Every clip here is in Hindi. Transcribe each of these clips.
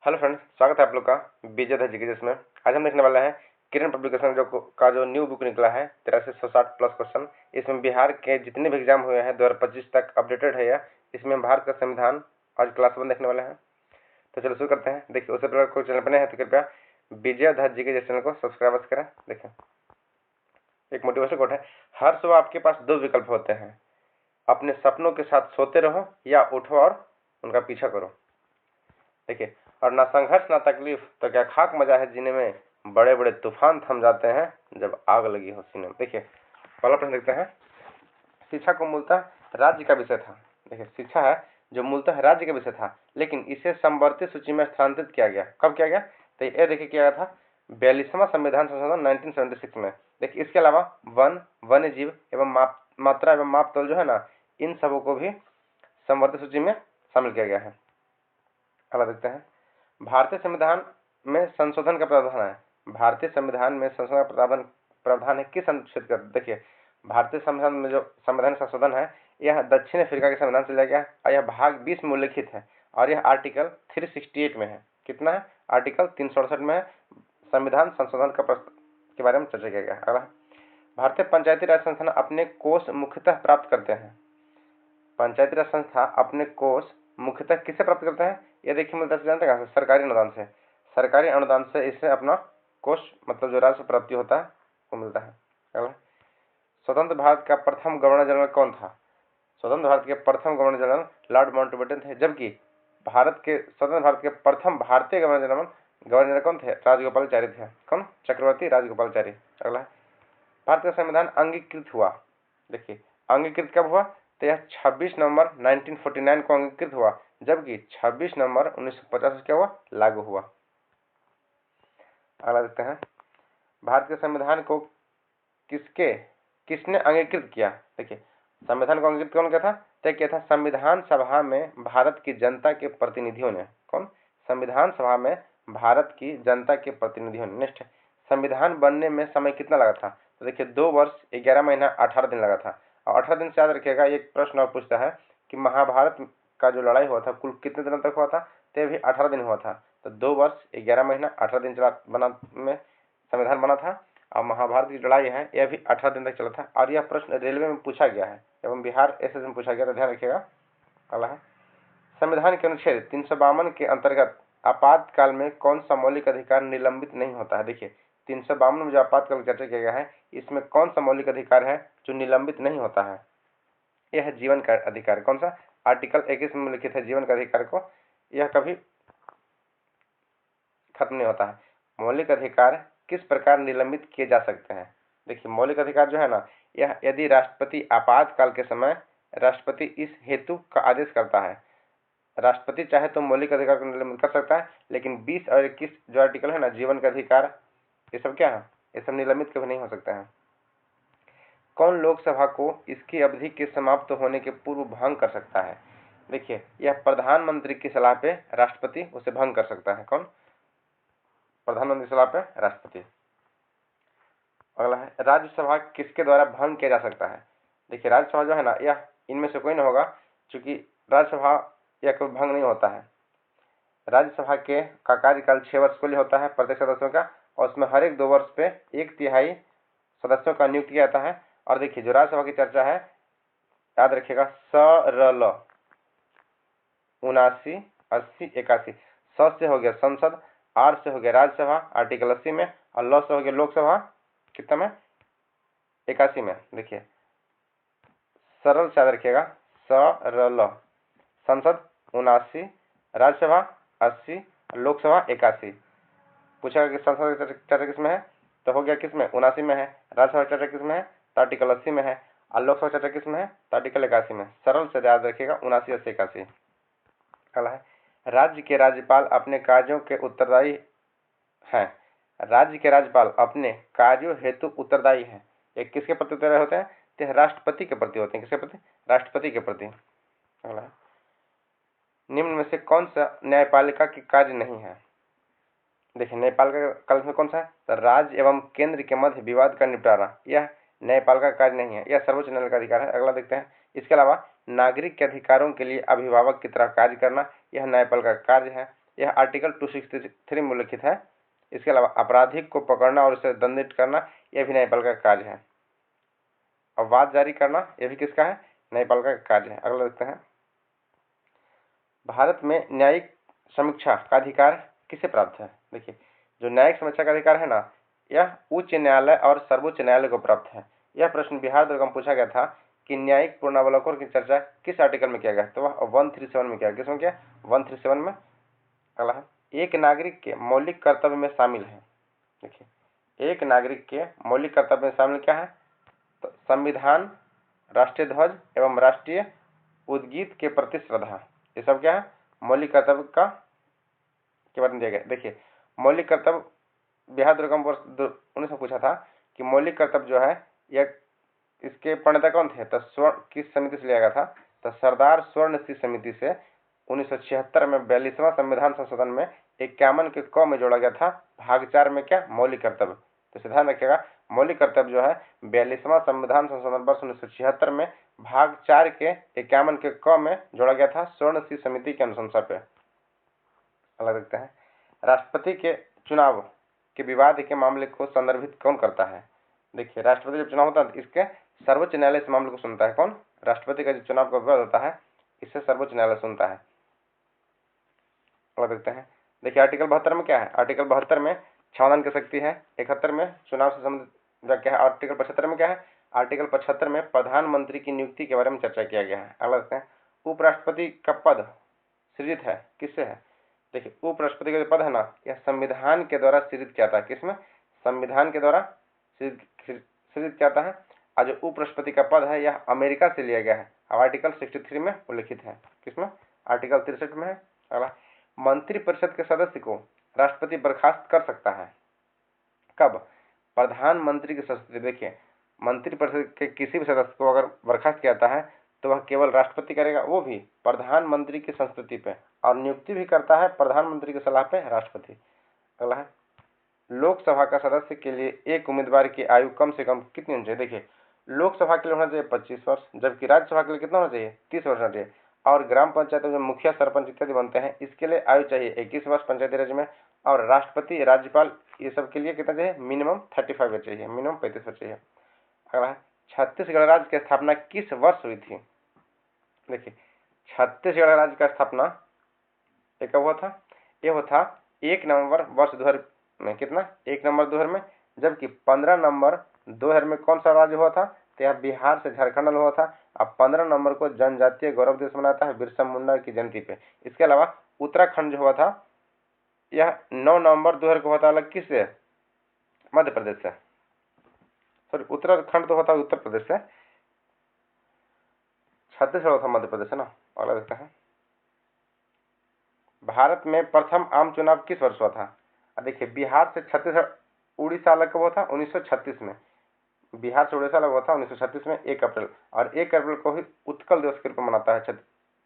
हेलो फ्रेंड्स, स्वागत है आप लोग का विजय द जीके जिसमें आज हम देखने वाला है किरण पब्लिकेशन जो न्यू बुक निकला है 8360 प्लस क्वेश्चन। इसमें बिहार के जितने भी एग्जाम हुए हैं 2025 तक अपडेटेड है यह। इसमें भारत का संविधान आज क्लास 1 देखने वाले हैं। तो चलो शुरू करते हैं। देखिए, उससे पहले कोई चैनल पर नए हैं तो कृपया विजय द जीके जिस चैनल को सब्सक्राइब करें। देखिए, एक मोटिवेशन कोट है, हर सुबह आपके पास दो विकल्प होते हैं, अपने सपनों के साथ सोते रहो या उठो और उनका पीछा करो। देखिए, और ना संघर्ष ना तकलीफ तो क्या खाक मजा है जीने में, बड़े बड़े तूफान थम जाते हैं जब आग लगी हो सीने में। देखिए, पहला प्रश्न देखते हैं। शिक्षा को मूलतः राज्य का विषय था। देखिए, शिक्षा है जो मूलतः राज्य का विषय था, लेकिन इसे समवर्ती सूची में स्थानांतरित किया गया। कब किया गया? तो ये देखिए किया गया था 42वां संविधान संशोधन 1976 में। देखिए, इसके अलावा वन, वन्य जीव एवं मात्रा एवं मापतोल जो है ना, इन सबों को भी समवर्ती सूची में शामिल किया गया है। अगला देखते हैं, भारतीय संविधान में संशोधन का प्रावधान है। भारतीय संविधान में संशोधन का प्रावधान है किस अनुच्छेद का? देखिए, भारतीय संविधान में जो संविधान संशोधन है यह दक्षिण अफ्रीका के संविधान से लिया गया और यह भाग 20 में उल्लिखित है और यह आर्टिकल 368 में है। कितना है? आर्टिकल 368 में है। संविधान संशोधन के बारे में चर्चा किया गया। अगला, भारतीय पंचायती राज संस्थान अपने कोष मुख्यतः प्राप्त करते हैं। पंचायती राज संस्था अपने कोष मुख्यतः किससे प्राप्त करते हैं? ये देखिए, मिलता है जानते हैं, सरकारी अनुदान से। सरकारी अनुदान से इससे अपना कोष मतलब जो राजस्व प्राप्ति होता है वो मिलता है। अगला, स्वतंत्र भारत का प्रथम गवर्नर जनरल कौन था? स्वतंत्र भारत के प्रथम गवर्नर जनरल लॉर्ड माउंटबेटन थे, जबकि स्वतंत्र भारत के प्रथम भारतीय गवर्नर कौन थे? राजगोपालाचारी थे। कौन? चक्रवर्ती राजगोपालाचारी। अगला, भारत का संविधान अंगीकृत हुआ। देखिए, अंगीकृत कब हुआ? तो यह 26 नवंबर 1949 को अंगीकृत हुआ, जबकि 26 नवंबर 1950 क्या हुआ? लागू हुआ। अगला देखते हैं, भारत के संविधान को किसने अंगीकृत किया? देखिए, संविधान को अंगीकृत कौन किया था? तय किया था संविधान सभा में भारत की जनता के प्रतिनिधियों ने। कौन? संविधान सभा में भारत की जनता के प्रतिनिधियों ने। नेक्स्ट, संविधान बनने में समय कितना लगा था? तो देखिए, 2 वर्ष 11 महीना 18 दिन लगा था। और 18 दिन से याद रखिएगा, एक प्रश्न और पूछता है कि महाभारत का जो लड़ाई हुआ था कुल कितने दिनों तक हुआ था? तो भी 18 दिन हुआ था। तो 2 वर्ष 11 महीना 18 दिन में संविधान बना था और महाभारत की लड़ाई है यह भी 18 दिन तक चला था। और यह प्रश्न रेलवे में पूछा गया है एवं बिहार एसएस में पूछा गया, तो ध्यान रखिएगा। अगला है, संविधान के अनुच्छेद 352 के अंतर्गत आपातकाल में कौन सा मौलिक अधिकार निलंबित नहीं होता है? देखिए, 352 में जो आपातकाल की चर्चा किया गया है इसमें कौन सा मौलिक अधिकार है जो निलंबित नहीं होता है? यह है जीवन का अधिकार। कौन सा? आर्टिकल 21 में लिखित है जीवन का अधिकार को, यह कभी खत्म नहीं होता है। मौलिक अधिकार किस प्रकार निलंबित किए जा सकते हैं? देखिए, मौलिक अधिकार जो है ना, यह यदि राष्ट्रपति आपातकाल के समय राष्ट्रपति इस हेतु का आदेश करता है। राष्ट्रपति चाहे तो मौलिक अधिकार को निलंबित कर सकता है, लेकिन 20 और 21 जो आर्टिकल है ना, जीवन का अधिकार, ये सब क्या है? ये सब निलंबित कभी नहीं हो सकता है। कौन लोकसभा को इसकी अवधि के समाप्त होने के पूर्व भंग कर सकता है? देखिए, यह प्रधानमंत्री की सलाह पे राष्ट्रपति उसे भंग कर सकता है। कौन? प्रधानमंत्री सलाह पे राष्ट्रपति। अगला है, राज्यसभा किसके द्वारा भंग किया जा सकता है? देखिए, राज्यसभा जो है ना, यह इनमें से कोई नहीं होगा, क्योंकि राज्यसभा यह कोई भंग नहीं होता है। राज्यसभा का कार्यकाल 6 वर्ष के लिए होता है प्रत्येक सदस्यों का, और उसमें हर एक 2 वर्ष पे 1/3 सदस्यों का नियुक्त किया जाता है। और देखिए, जो राज्यसभा की चर्चा है याद रखिएगा, सरल 79, 80, 81। स से हो गया संसद, आर से हो गया राज्यसभा आर्टिकल 80 में, और ल से हो गया लोकसभा कितना में? 81 में। देखिए, सरल से याद रखिएगा, सरल संसद 79, राज्यसभा 80, लोकसभा 81। पूछेगा कि संसद की चर्चा किसमें है, तो हो गया किसमें? 79 में है। राज्यसभा चर्चा किसमें है? तो आर्टिकल 80 में है। और लोकसभा चर्चा किसमें है? तो आर्टिकल 81 में। सरल से याद रखिएगा, 79, 80, 81। अगला है, राज्य के राज्यपाल अपने कार्यों के उत्तरदायी हैं। राज्य के राज्यपाल अपने कार्यों हेतु उत्तरदायी हैं। ये किसके प्रति उत्तरदायी होते हैं? तो राष्ट्रपति के प्रति होते हैं। किसके प्रति? राष्ट्रपति के प्रति। अगला है, निम्न में से कौन सा न्यायपालिका की कार्य नहीं है? देखिए, न्यायपालिका का कार्य कौन सा है? तो राज्य एवं केंद्र के मध्य विवाद का निपटारा, यह न्यायपालिका का कार्य नहीं है, यह सर्वोच्च न्यायालय का अधिकार है। अगला देखते हैं, इसके अलावा नागरिक के अधिकारों के लिए अभिभावक की तरह कार्य करना, यह न्यायपालिका का कार्य है। यह आर्टिकल 263 में उल्लिखित है। इसके अलावा आपराधिक को पकड़ना और उसे दंडित करना यह भी न्यायपालिका का कार्य है। और वाद जारी करना यह भी किसका है? न्यायपालिका का कार्य है। अगला देखते हैं, भारत में न्यायिक समीक्षा का अधिकार किसे प्राप्त है? देखिए, जो न्यायिक समीक्षा का अधिकार है ना, यह उच्च न्यायालय और सर्वोच्च न्यायालय को प्राप्त है। यह प्रश्न बिहार दुर्गम पूछा गया था कि न्यायिक पूर्णावलोकन की चर्चा किस आर्टिकल में किया गया? तो वह 137 में किया। किसमें किया? 137 में। अगला है, एक नागरिक के मौलिक कर्तव्य में शामिल है। देखिए, एक नागरिक के मौलिक कर्तव्य में शामिल क्या है? तो संविधान, राष्ट्रीय ध्वज एवं राष्ट्रीय उद्गीत के प्रति श्रद्धा, ये सब क्या है? मौलिक कर्तव्य का के बारे में दिया गया। देखिए, मौलिक कर्तव्य बिहार दुर्गम वर्ष 19 में पूछा था कि मौलिक कर्तव्य जो है यह इसके प्रणेता कौन थे? तो स्वर्ण किस समिति से लिया गया था? तो सरदार स्वर्ण सिंह समिति से 1976 में 42वां संविधान संशोधन में 51 के क में जोड़ा गया था। भाग 4 में क्या? मौलिक कर्तव्य। तो ध्यान रखिएगा, मौलिक कर्तव्य जो है 42वां संविधान संशोधन वर्ष 1976 में भाग 4 के 51 के क में जोड़ा गया था स्वर्ण सिंह समिति के अनुशंसा पे। अगला देखते हैं, राष्ट्रपति के चुनाव के विवाद के मामले को संदर्भित कौन करता है? देखिए, राष्ट्रपति जब चुनाव होता है इसके सर्वोच्च न्यायालय इस मामले को सुनता है। कौन? राष्ट्रपति का जो चुनाव का विवाद होता है इससे सर्वोच्च न्यायालय सुनता है। अगला देखते हैं, देखिए आर्टिकल 72 में क्या है? आर्टिकल 72 में क्षमादान की शक्ति है। 71 में चुनाव से संबंधित क्या है? आर्टिकल 75 में क्या है? आर्टिकल 75 में प्रधानमंत्री की नियुक्ति के बारे में चर्चा किया गया है। अगला देखते हैं, उपराष्ट्रपति का पद सृजित है किससे है? देखिए, उपराष्ट्रपति का जो पद है ना, यह संविधान के द्वारा सृजित किया था। किसमें? संविधान के द्वारा सृजित किया है। और जो उपराष्ट्रपति का पद है यह अमेरिका से लिया गया है। अब आर्टिकल 63 में उल्लिखित है। किसमें? आर्टिकल 63 में है। अगला, मंत्रिपरिषद के सदस्य को राष्ट्रपति बर्खास्त कर सकता है। कब? प्रधानमंत्री की संस्तुति। देखिए, मंत्रिपरिषद के किसी भी सदस्य को अगर बर्खास्त किया जाता है तो वह केवल राष्ट्रपति करेगा, वो भी प्रधानमंत्री की संस्तुति पे, और नियुक्ति भी करता है प्रधानमंत्री की सलाह पे राष्ट्रपति। अगला है, लोकसभा का सदस्य के लिए एक उम्मीदवार की आयु कम से कम कितनी होनी चाहिए? देखिए, लोकसभा के लिए होना चाहिए 25 वर्ष, जबकि राज्यसभा के लिए कितना होना चाहिए? 30 वर्ष होना चाहिए। और ग्राम पंचायत में जो मुखिया, सरपंच इत्यादि बनते हैं इसके लिए आयु चाहिए 21 वर्ष पंचायती राज में। और राष्ट्रपति, राज्यपाल ये सब के लिए कितना चाहिए? मिनिमम 35 वर्ष चाहिए, मिनिमम 35 वर्ष चाहिए। अगला है, छत्तीसगढ़ राज्य की स्थापना किस वर्ष हुई थी? देखिए, छत्तीसगढ़ राज्य का स्थापना ये कब हुआ था? ये हुआ था 1 नवंबर वर्ष 2000 में। कितना? 1 नवंबर 2000 में। जबकि 15 नवंबर 2000 में कौन सा राज्य हुआ था? तो यह बिहार से झारखंड हुआ था। अब 15 नवंबर को जनजातीय गौरव दिवस मनाता है बिरसा मुंडा की जयंती पे। इसके अलावा उत्तराखंड जो हुआ था यह 9 नवंबर 2000 को हुआ था। अलग किससे? मध्य प्रदेश से। सॉरी, उत्तराखंड तो होता है उत्तर प्रदेश से, छत्तीसगढ़ था मध्य प्रदेश है ना। अगला देखते हैं, भारत में प्रथम आम चुनाव किस वर्ष हुआ था? देखिए, बिहार से छत्तीसगढ़ उड़ीसा अलग कब हुआ था? 1936 में। बिहार से उड़ीसा अलग हुआ था 1936 में 1 अप्रैल, और 1 अप्रैल को ही उत्कल दिवस के रूप में मनाता है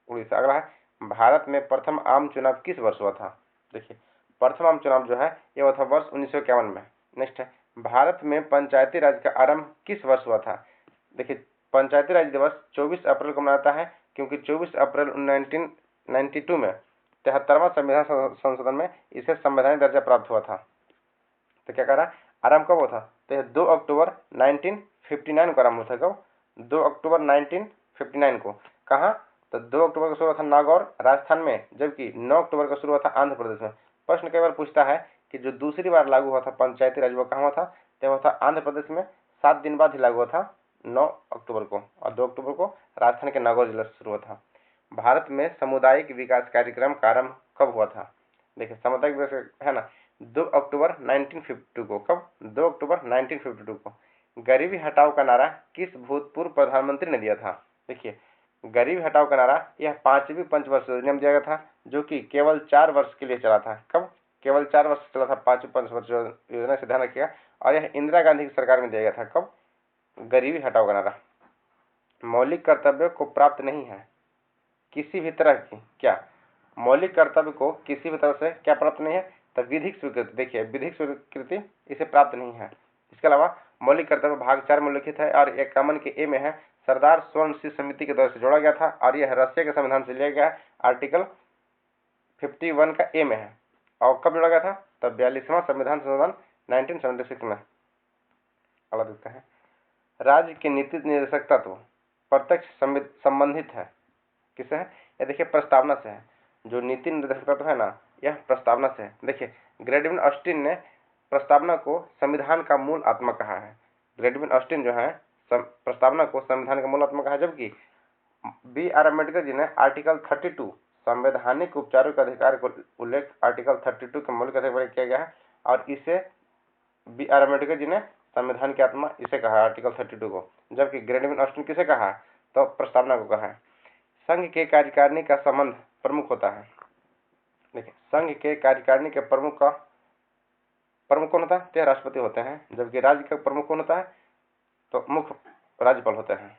उड़ीसा। अगला है, भारत में प्रथम आम चुनाव किस वर्ष हुआ था? देखिए, प्रथम आम चुनाव जो है ये हुआ था वर्ष 1951 में। नेक्स्ट है, भारत में पंचायती राज का आरंभ किस वर्ष हुआ था? देखिए, पंचायती राज दिवस 24 अप्रैल को मनाता है, क्योंकि 24 अप्रैल 1992 में 73वां संविधान संशोधन में इसे संवैधानिक दर्जा प्राप्त हुआ था। तो क्या कह रहा है, आरंभ कब हुआ था? तो यह 2 अक्टूबर 1959 को आरंभ हुआ था। कब? 2 अक्टूबर 1959 को। कहाँ? तो 2 अक्टूबर को शुरू हुआ था नागौर राजस्थान में, जबकि 9 अक्टूबर को शुरू हुआ था आंध्र प्रदेश में। प्रश्न कई बार पूछता है कि जो दूसरी बार लागू हुआ था पंचायती राज वो कहाँ हुआ था? तो हुआ था आंध्र प्रदेश में। 7 दिन बाद ही लागू हुआ था 9 अक्टूबर को, और 2 अक्टूबर को राजस्थान के नागौर जिला से शुरू हुआ था। भारत में सामुदायिक विकास कार्यक्रम का आरंभ कब हुआ था? देखिए, सामुदायिक विकास है ना 2 अक्टूबर 1952 को। कब? 2 अक्टूबर 1952 को। गरीबी हटाओ का नारा किस भूतपूर्व प्रधानमंत्री ने दिया था? देखिए, गरीबी हटाओ का नारा यह 5वीं पंचवर्षीय योजना में दिया गया था, जो कि केवल 4 वर्ष के लिए चला था। कब? केवल 4 वर्ष चला था 5वीं पंचवर्षीय योजना से, ध्यान रखिएगा। और यह इंदिरा गांधी की सरकार में दिया गया था। कब? गरीबी हटाओ का नारा। मौलिक कर्तव्य को प्राप्त नहीं है किसी भी तरह की, क्या? मौलिक कर्तव्य को किसी भी तरह से क्या प्राप्त नहीं है? तो विधिक स्वीकृति। देखिए, विधिक स्वीकृति इसे प्राप्त नहीं है। इसके अलावा मौलिक कर्तव्य भाग 4 में उल्लिखित है, और 51 के ए में है, सरदार स्वर्ण सिंह समिति के द्वारा से जोड़ा गया था, और यह रशिया के संविधान से लिया गया है। आर्टिकल 51 का ए में है। और कब जोड़ा गया था? तब 42वां संविधान संशोधन 1976 में। अगला देखते हैं, राज्य के नीति निर्देशक तत्व प्रत्यक्ष संबंधित है किससे है? ये देखिए प्रस्तावना से है। जो नीति निर्देशक तत्व है ना, यह प्रस्तावना से है। देखिए ग्रेडविन ऑस्टिन ने प्रस्तावना को संविधान का मूल आत्मा कहा है। ग्रेडविन ऑस्टिन जो है प्रस्तावना को संविधान का मूल आत्मा कहा है, जबकि B.R. अम्बेडकर जी ने आर्टिकल 32 संवैधानिक उपचारों के अधिकार को उल्लेख आर्टिकल 32 के मौलिक अधिकार किया गया है, और इसे B.R. अम्बेडकर जी ने संविधान की आत्मा इसे कहा आर्टिकल 32 को, जबकि ग्रेडविन ऑस्टिन किसे कहा है? तो प्रस्तावना को कहा है। संघ के कार्यकारिणी का संबंध प्रमुख होता है। देखिए संघ के कार्यकारिणी के प्रमुख कौन होता है? तो राष्ट्रपति होते हैं, जबकि राज्य का प्रमुख कौन होता है? तो मुख्य राज्यपाल होते हैं।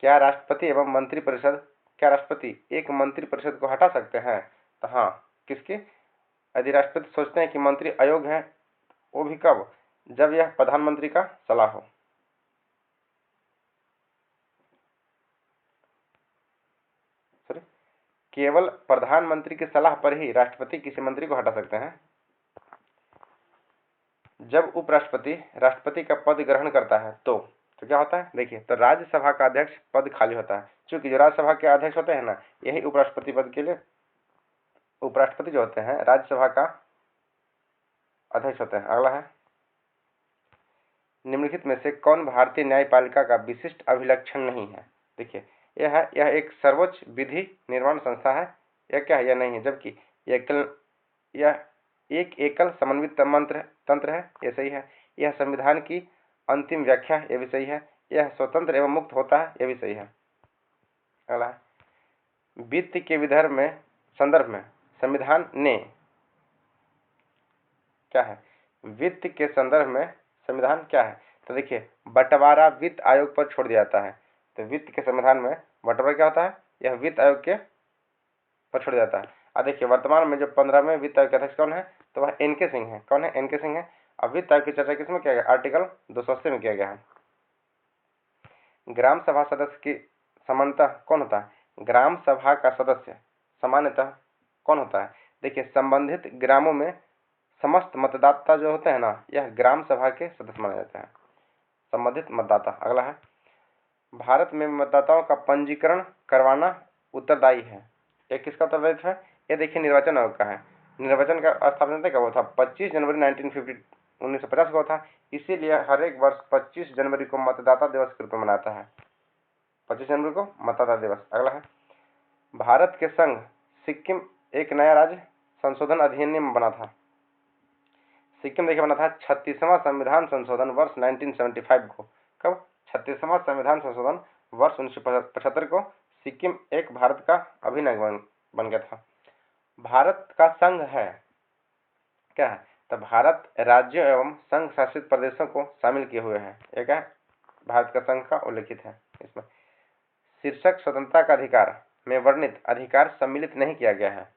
क्या राष्ट्रपति एक मंत्री परिषद को हटा सकते हैं? तो हाँ, किसकी? यदि राष्ट्रपति सोचते हैं कि मंत्री अयोग्य है, वो भी कब? जब यह प्रधानमंत्री का सलाह हो। केवल प्रधानमंत्री की सलाह पर ही राष्ट्रपति किसी मंत्री को हटा सकते हैं। जब उपराष्ट्रपति राष्ट्रपति का पद ग्रहण करता है तो क्या होता है? देखिए तो राज्यसभा का अध्यक्ष पद खाली होता है, क्योंकि जो राज्यसभा के अध्यक्ष होते हैं ना, यही उपराष्ट्रपति पद के लिए उपराष्ट्रपति जो होते हैं राज्यसभा का अध्यक्ष होते हैं। अगला है, निम्नलिखित में से कौन भारतीय न्यायपालिका का विशिष्ट अभिलक्षण नहीं है? देखिए यह एक सर्वोच्च विधि निर्माण संस्था है, यह क्या है? यह नहीं है, जबकि यह एक एकल समन्वित तंत्र है, यह सही है। यह संविधान की अंतिम व्याख्या, यह भी सही है। यह स्वतंत्र एवं मुक्त होता है, यह भी सही है। अगला है, वित्त के संदर्भ में संविधान ने क्या है? वित्त के संदर्भ में संविधान क्या है? तो देखिए बंटवारा वित्त आयोग पर छोड़ दिया जाता है। तो वित्त के संविधान में बंटवारा क्या होता है? यह वित्त आयोग के पर छोड़ जाता है। अब देखिए वर्तमान में जो 15वें वित्त आयोग के अध्यक्ष कौन है? तो वह एन के सिंह है। कौन है? एन के सिंह है। अब वित्त आयोग की चर्चा किसमें किया गया? आर्टिकल 280 में किया गया है। ग्राम सभा सदस्य की समानता कौन होता है? ग्राम सभा का सदस्य सामान्यतः कौन होता है? देखिए संबंधित ग्रामों में समस्त मतदाता जो होते हैं ना, यह ग्राम सभा के सदस्य माने जाते हैं, संबंधित मतदाता। अगला है, भारत में मतदाताओं का पंजीकरण करवाना उत्तरदायी है। यह किसका उत्तरदायित्व है? यह देखिए निर्वाचन आयोग का है। निर्वाचन का स्थापना कब हुआ था? 25 जनवरी 1950 को था। इसीलिए हर एक वर्ष 25 जनवरी को मतदाता दिवस के रूप में मनाता है। 25 जनवरी को मतदाता दिवस। अगला है, भारत के संग सिक्किम एक नया राज्य संशोधन अधिनियम बना था। सिक्किम देखिए बना था 36वां संविधान संशोधन वर्ष 1975 को। कब? 36वां संविधान संशोधन वर्ष 1975 को सिक्किम एक भारत का अभिन्न अंग बन गया था। भारत का संघ है क्या है? तो भारत राज्यों एवं संघ शासित प्रदेशों को शामिल किए हुए है। यह क्या है? भारत का संघ का उल्लेखित है। इसमें शीर्षक स्वतंत्रता का अधिकार में वर्णित अधिकार सम्मिलित नहीं किया गया है।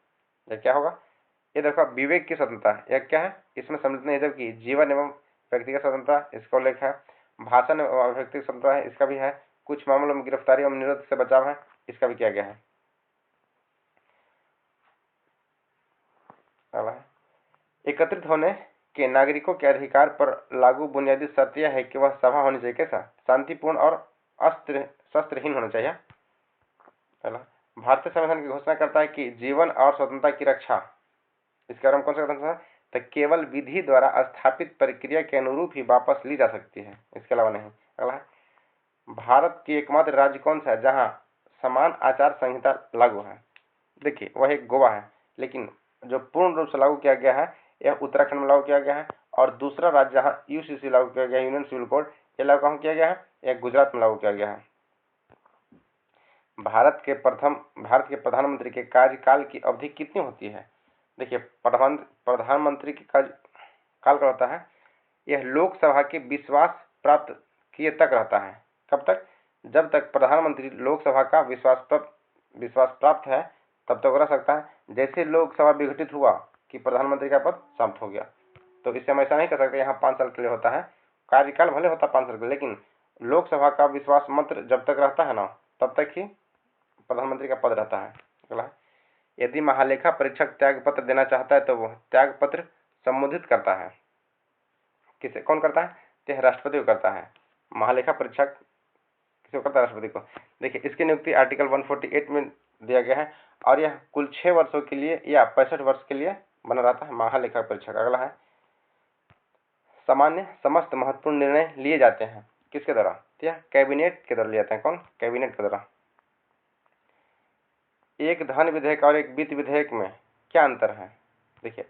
यह क्या होगा? ये देखो विवेक की स्वतंत्रता, यह क्या है? इसमें सम्मिलित नहीं, जबकि जीवन एवं व्यक्तिगत स्वतंत्रता इसका उल्लेख है। भाषण एवं अभिव्यक्ति स्वतंत्रता है, इसका भी है। कुछ मामलों में गिरफ्तारी एवं निरोध से बचाव है, इसका भी किया गया है। एकत्रित होने के नागरिकों के अधिकार पर लागू बुनियादी शर्त यह है कि वह सभा होनी चाहिए कैसा? शांतिपूर्ण और शस्त्रहीन होना चाहिए। भारतीय संविधान की घोषणा करता है कि जीवन और स्वतंत्रता की रक्षा, इसके बारे में कौन सा कथन है? तो केवल विधि द्वारा स्थापित प्रक्रिया के अनुरूप ही वापस ली जा सकती है, इसके अलावा नहीं। अगला है, भारत की एकमात्र राज्य कौन सा है जहां समान आचार संहिता लागू है? देखिए वह एक गोवा है, लेकिन जो पूर्ण रूप से लागू किया गया है यह उत्तराखंड में लागू किया गया है। और दूसरा राज्य जहां यूसीसी लागू किया गया है, यूनियन सिविल कोड, यह लागू कहाँ किया गया है? यह गुजरात में लागू किया गया है। भारत के प्रधानमंत्री के कार्यकाल की अवधि कितनी होती है? देखिए प्रधानमंत्री की काल का होता है, यह लोकसभा के विश्वास प्राप्त किए तक रहता है। कब तक? जब तक प्रधानमंत्री लोकसभा का विश्वास प्राप्त है तब तक रह सकता है। जैसे लोकसभा विघटित हुआ कि प्रधानमंत्री का पद समाप्त हो गया, तो इससे हम ऐसा नहीं कर सकते यहाँ 5 साल के लिए होता है कार्यकाल, भले होता 5 साल के लिए, लेकिन लोकसभा का विश्वास मत जब तक रहता है ना, तब तक ही प्रधानमंत्री का पद रहता है। अगला, यदि महालेखा परीक्षक त्यागपत्र देना चाहता है तो वह त्यागपत्र संबोधित करता है। किसे कौन करता है? तो राष्ट्रपति को करता है। महालेखा परीक्षक किसे करता है? राष्ट्रपति को। देखिए इसकी नियुक्ति आर्टिकल 148 में दिया गया है और यह कुल 6 वर्षों के लिए या 65 वर्ष के लिए बना रहता है महालेखा परीक्षक। अगला है सामान्य समस्त महत्वपूर्ण निर्णय लिए जाते हैं किसके द्वारा? तो यह कैबिनेट के द्वारा लिए जाते हैं। कौन? कैबिनेट के द्वारा। एक धन विधेयक और एक वित्त विधेयक में क्या अंतर है? देखिए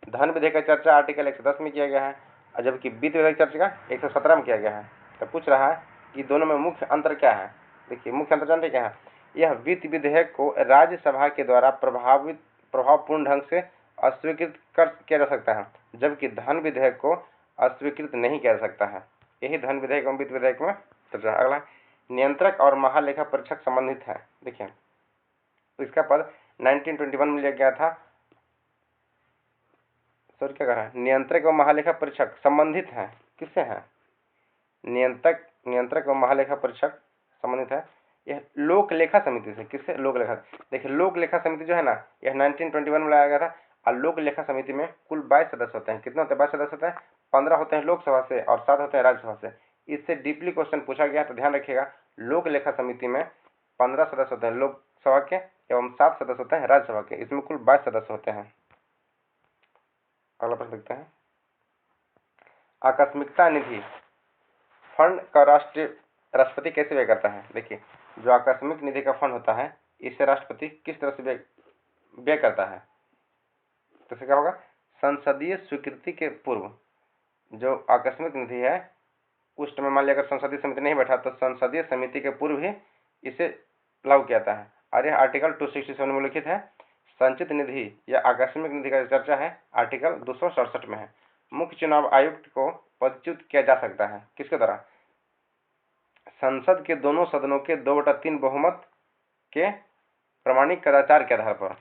धन विधेयक का चर्चा आर्टिकल 110 में किया गया है और जबकि वित्त विधेयक चर्चा 117 में किया गया है। तो पूछ रहा है कि दोनों में मुख्य अंतर क्या है? देखिए मुख्य अंतर जानते क्या है? यह वित्त विधेयक को राज्यसभा के द्वारा प्रभावपूर्ण ढंग से अस्वीकृत किया जा सकता है, जबकि धन विधेयक को अस्वीकृत नहीं किया जा सकता है। यही धन विधेयक एवं वित्त विधेयक में चर्चा। अगला नियंत्रक और महालेखा परीक्षक संबंधित है। देखिए इसका पद 1921 में लिया गया था। सर क्या कह रहा है? नियंत्रक एवं महालेखा परीक्षक संबंधित है। किससे है? नियंत्रक एवं महालेखा परीक्षक संबंधित है यह लोक लेखा समिति से। किससे? लोक लेखा। देखिए लोक लेखा समिति जो है ना यह 1921 में लाया गया था और लोक लेखा समिति में कुल 22 सदस्य होते हैं। कितने होते हैं? 22 सदस्य होते हैं। 15 होते हैं लोकसभा से और 7 होते हैं राज्यसभा से। इससे डीपली क्वेश्चन पूछा गया तो ध्यान रखिएगा। लोक लेखा समिति में 15 सदस्य होते हैं लोकसभा के एवं 7 सदस्य होते हैं राज्यसभा के। इसमें कुल 22 सदस्य होते हैं। अगला प्रश्न देखते हैं। आकस्मिकता निधि फंड का राष्ट्रपति कैसे व्यय करता है? देखिए जो आकस्मिक निधि का फंड होता है इसे राष्ट्रपति किस तरह से व्यय करता है? तो क्या होगा? संसदीय स्वीकृति के पूर्व जो आकस्मिक निधि है उस समय मान लिया अगर संसदीय समिति नहीं बैठा तो संसदीय समिति के पूर्व ही इसे लागू किया जाता है। और यह आर्टिकल 267 में लिखित है। संचित निधि या आकस्मिक निधि का चर्चा है आर्टिकल 267 में है। मुख्य चुनाव आयुक्त को पदच्युत किया जा सकता है किसके द्वारा? संसद के दोनों सदनों के 2/3 बहुमत के प्रमाणिक कदाचार के आधार पर।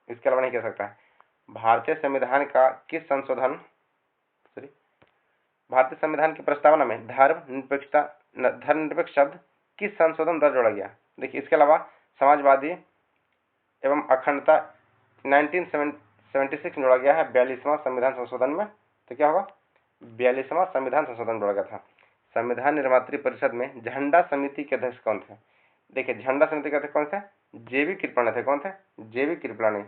इसके अलावा नहीं कह सकता है। भारतीय संविधान की प्रस्तावना में धर्मनिरपेक्ष शब्द किस संशोधन द्वारा जोड़ा गया? देखिए इसके अलावा समाजवादी एवं अखंडता 1976 में जोड़ा गया है 42वां संविधान संशोधन में। तो क्या होगा? 42वां संविधान संशोधन जोड़ा गया था। संविधान निर्मात्री परिषद में झंडा समिति के अध्यक्ष कौन थे? देखिए झंडा समिति के अध्यक्ष कौन थे? जेबी कृपलानी थे। कौन थे? जेबी कृपलानी।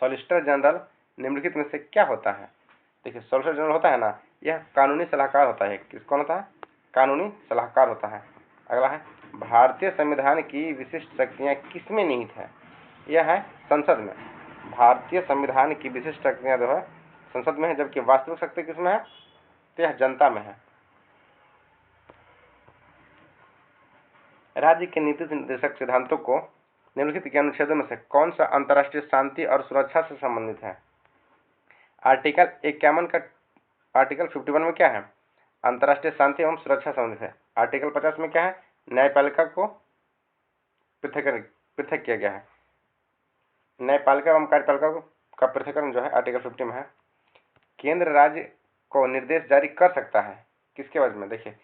सॉलिसिटर जनरल निम्नलिखित में से क्या होता है? देखिए सॉलिसिटर जनरल होता है ना यह कानूनी सलाहकार होता है। कौन होता है? कानूनी सलाहकार होता है। अगला है भारतीय संविधान की विशिष्ट शक्तियां किसमें निहित है? यह है संसद में। भारतीय संविधान की विशिष्ट शक्तियां जो है संसद में है, जबकि वास्तविक शक्ति किसमें है? तो यह जनता में है। राज्य के नीति निर्देशक सिद्धांतों को निम्नलिखित के अनुच्छेदों में से कौन सा अंतर्राष्ट्रीय शांति और सुरक्षा से संबंधित है? आर्टिकल 51 का आर्टिकल 51 में क्या है? अंतर्राष्ट्रीय शांति एवं सुरक्षा संबंधित है। आर्टिकल 50 में क्या है? न्यायपालिका को पृथक किया गया है। न्यायपालिका एवं कार्यपालिका का पृथककरण जो है आर्टिकल 50 में है। केंद्र राज्य को निर्देश जारी कर सकता है किसके वजह में? देखिए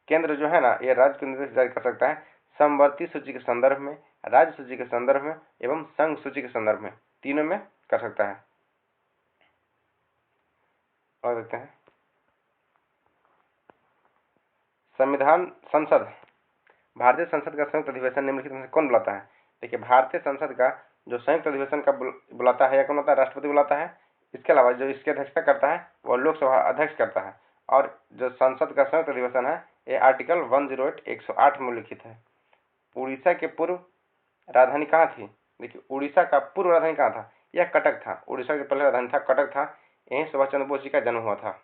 केंद्र जो है ना यह राज्य को निर्देश जारी कर सकता है समवर्ती सूची के संदर्भ में, राज्य सूची के संदर्भ में एवं संघ सूची के संदर्भ में, तीनों में कर सकता है। और देखते हैं संविधान संसद भारतीय संसद का संयुक्त अधिवेशन निम्नलिखित में से कौन बुलाता है? देखिए भारतीय संसद का जो संयुक्त अधिवेशन का बुलाता है या कौन होता है? राष्ट्रपति बुलाता है। इसके अलावा जो इसकी अध्यक्षता करता है वह लोकसभा अध्यक्ष करता है। और जो संसद का संयुक्त अधिवेशन है ये आर्टिकल 108 में लिखित है। उड़ीसा के पूर्व राजधानी कहाँ थी? देखिए उड़ीसा का पूर्व राजधानी कहाँ था? यह कटक था। उड़ीसा की पहले राजधानी था कटक था। यहीं सुभाष चंद्र बोस जी का जन्म हुआ था।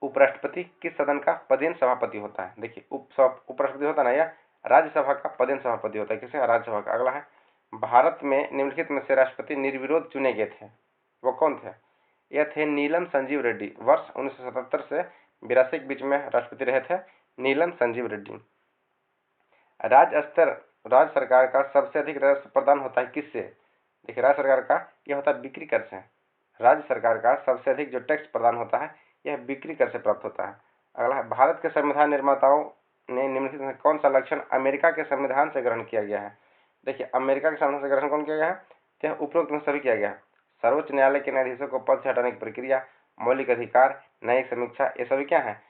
उपराष्ट्रपति किस सदन का पदेन सभापति होता है? देखिए उपराष्ट्रपति होता है ना यह राज्यसभा का पदेन सभापति होता है। किसे? राज्यसभा का। अगला है भारत में निम्नलिखित में से राष्ट्रपति निर्विरोध चुने गए थे वो कौन थे? यह थे नीलम संजीव रेड्डी। वर्ष 1977 से 82 के बीच में राष्ट्रपति रहे थे नीलम संजीव रेड्डी। राज्य सरकार का सबसे अधिक राजस्व प्रदान होता है किससे? देखिए राज्य सरकार का यह होता है बिक्री कर से। राज्य सरकार का सबसे अधिक जो टैक्स प्रदान होता है यह बिक्री कर से प्राप्त होता है। अगला है भारत के संविधान निर्माताओं ने निम्नलिखित में कौन सा लक्षण अमेरिका के संविधान से ग्रहण किया गया है? देखिए अमेरिका के संविधान से ग्रहण कौन किया गया है? यह उपरोक्त में सभी किया गया है। सर्वोच्च न्यायालय के न्यायाधीशों को पद से हटाने की प्रक्रिया, मौलिक अधिकार, न्यायिक समीक्षा, ये सभी क्या है?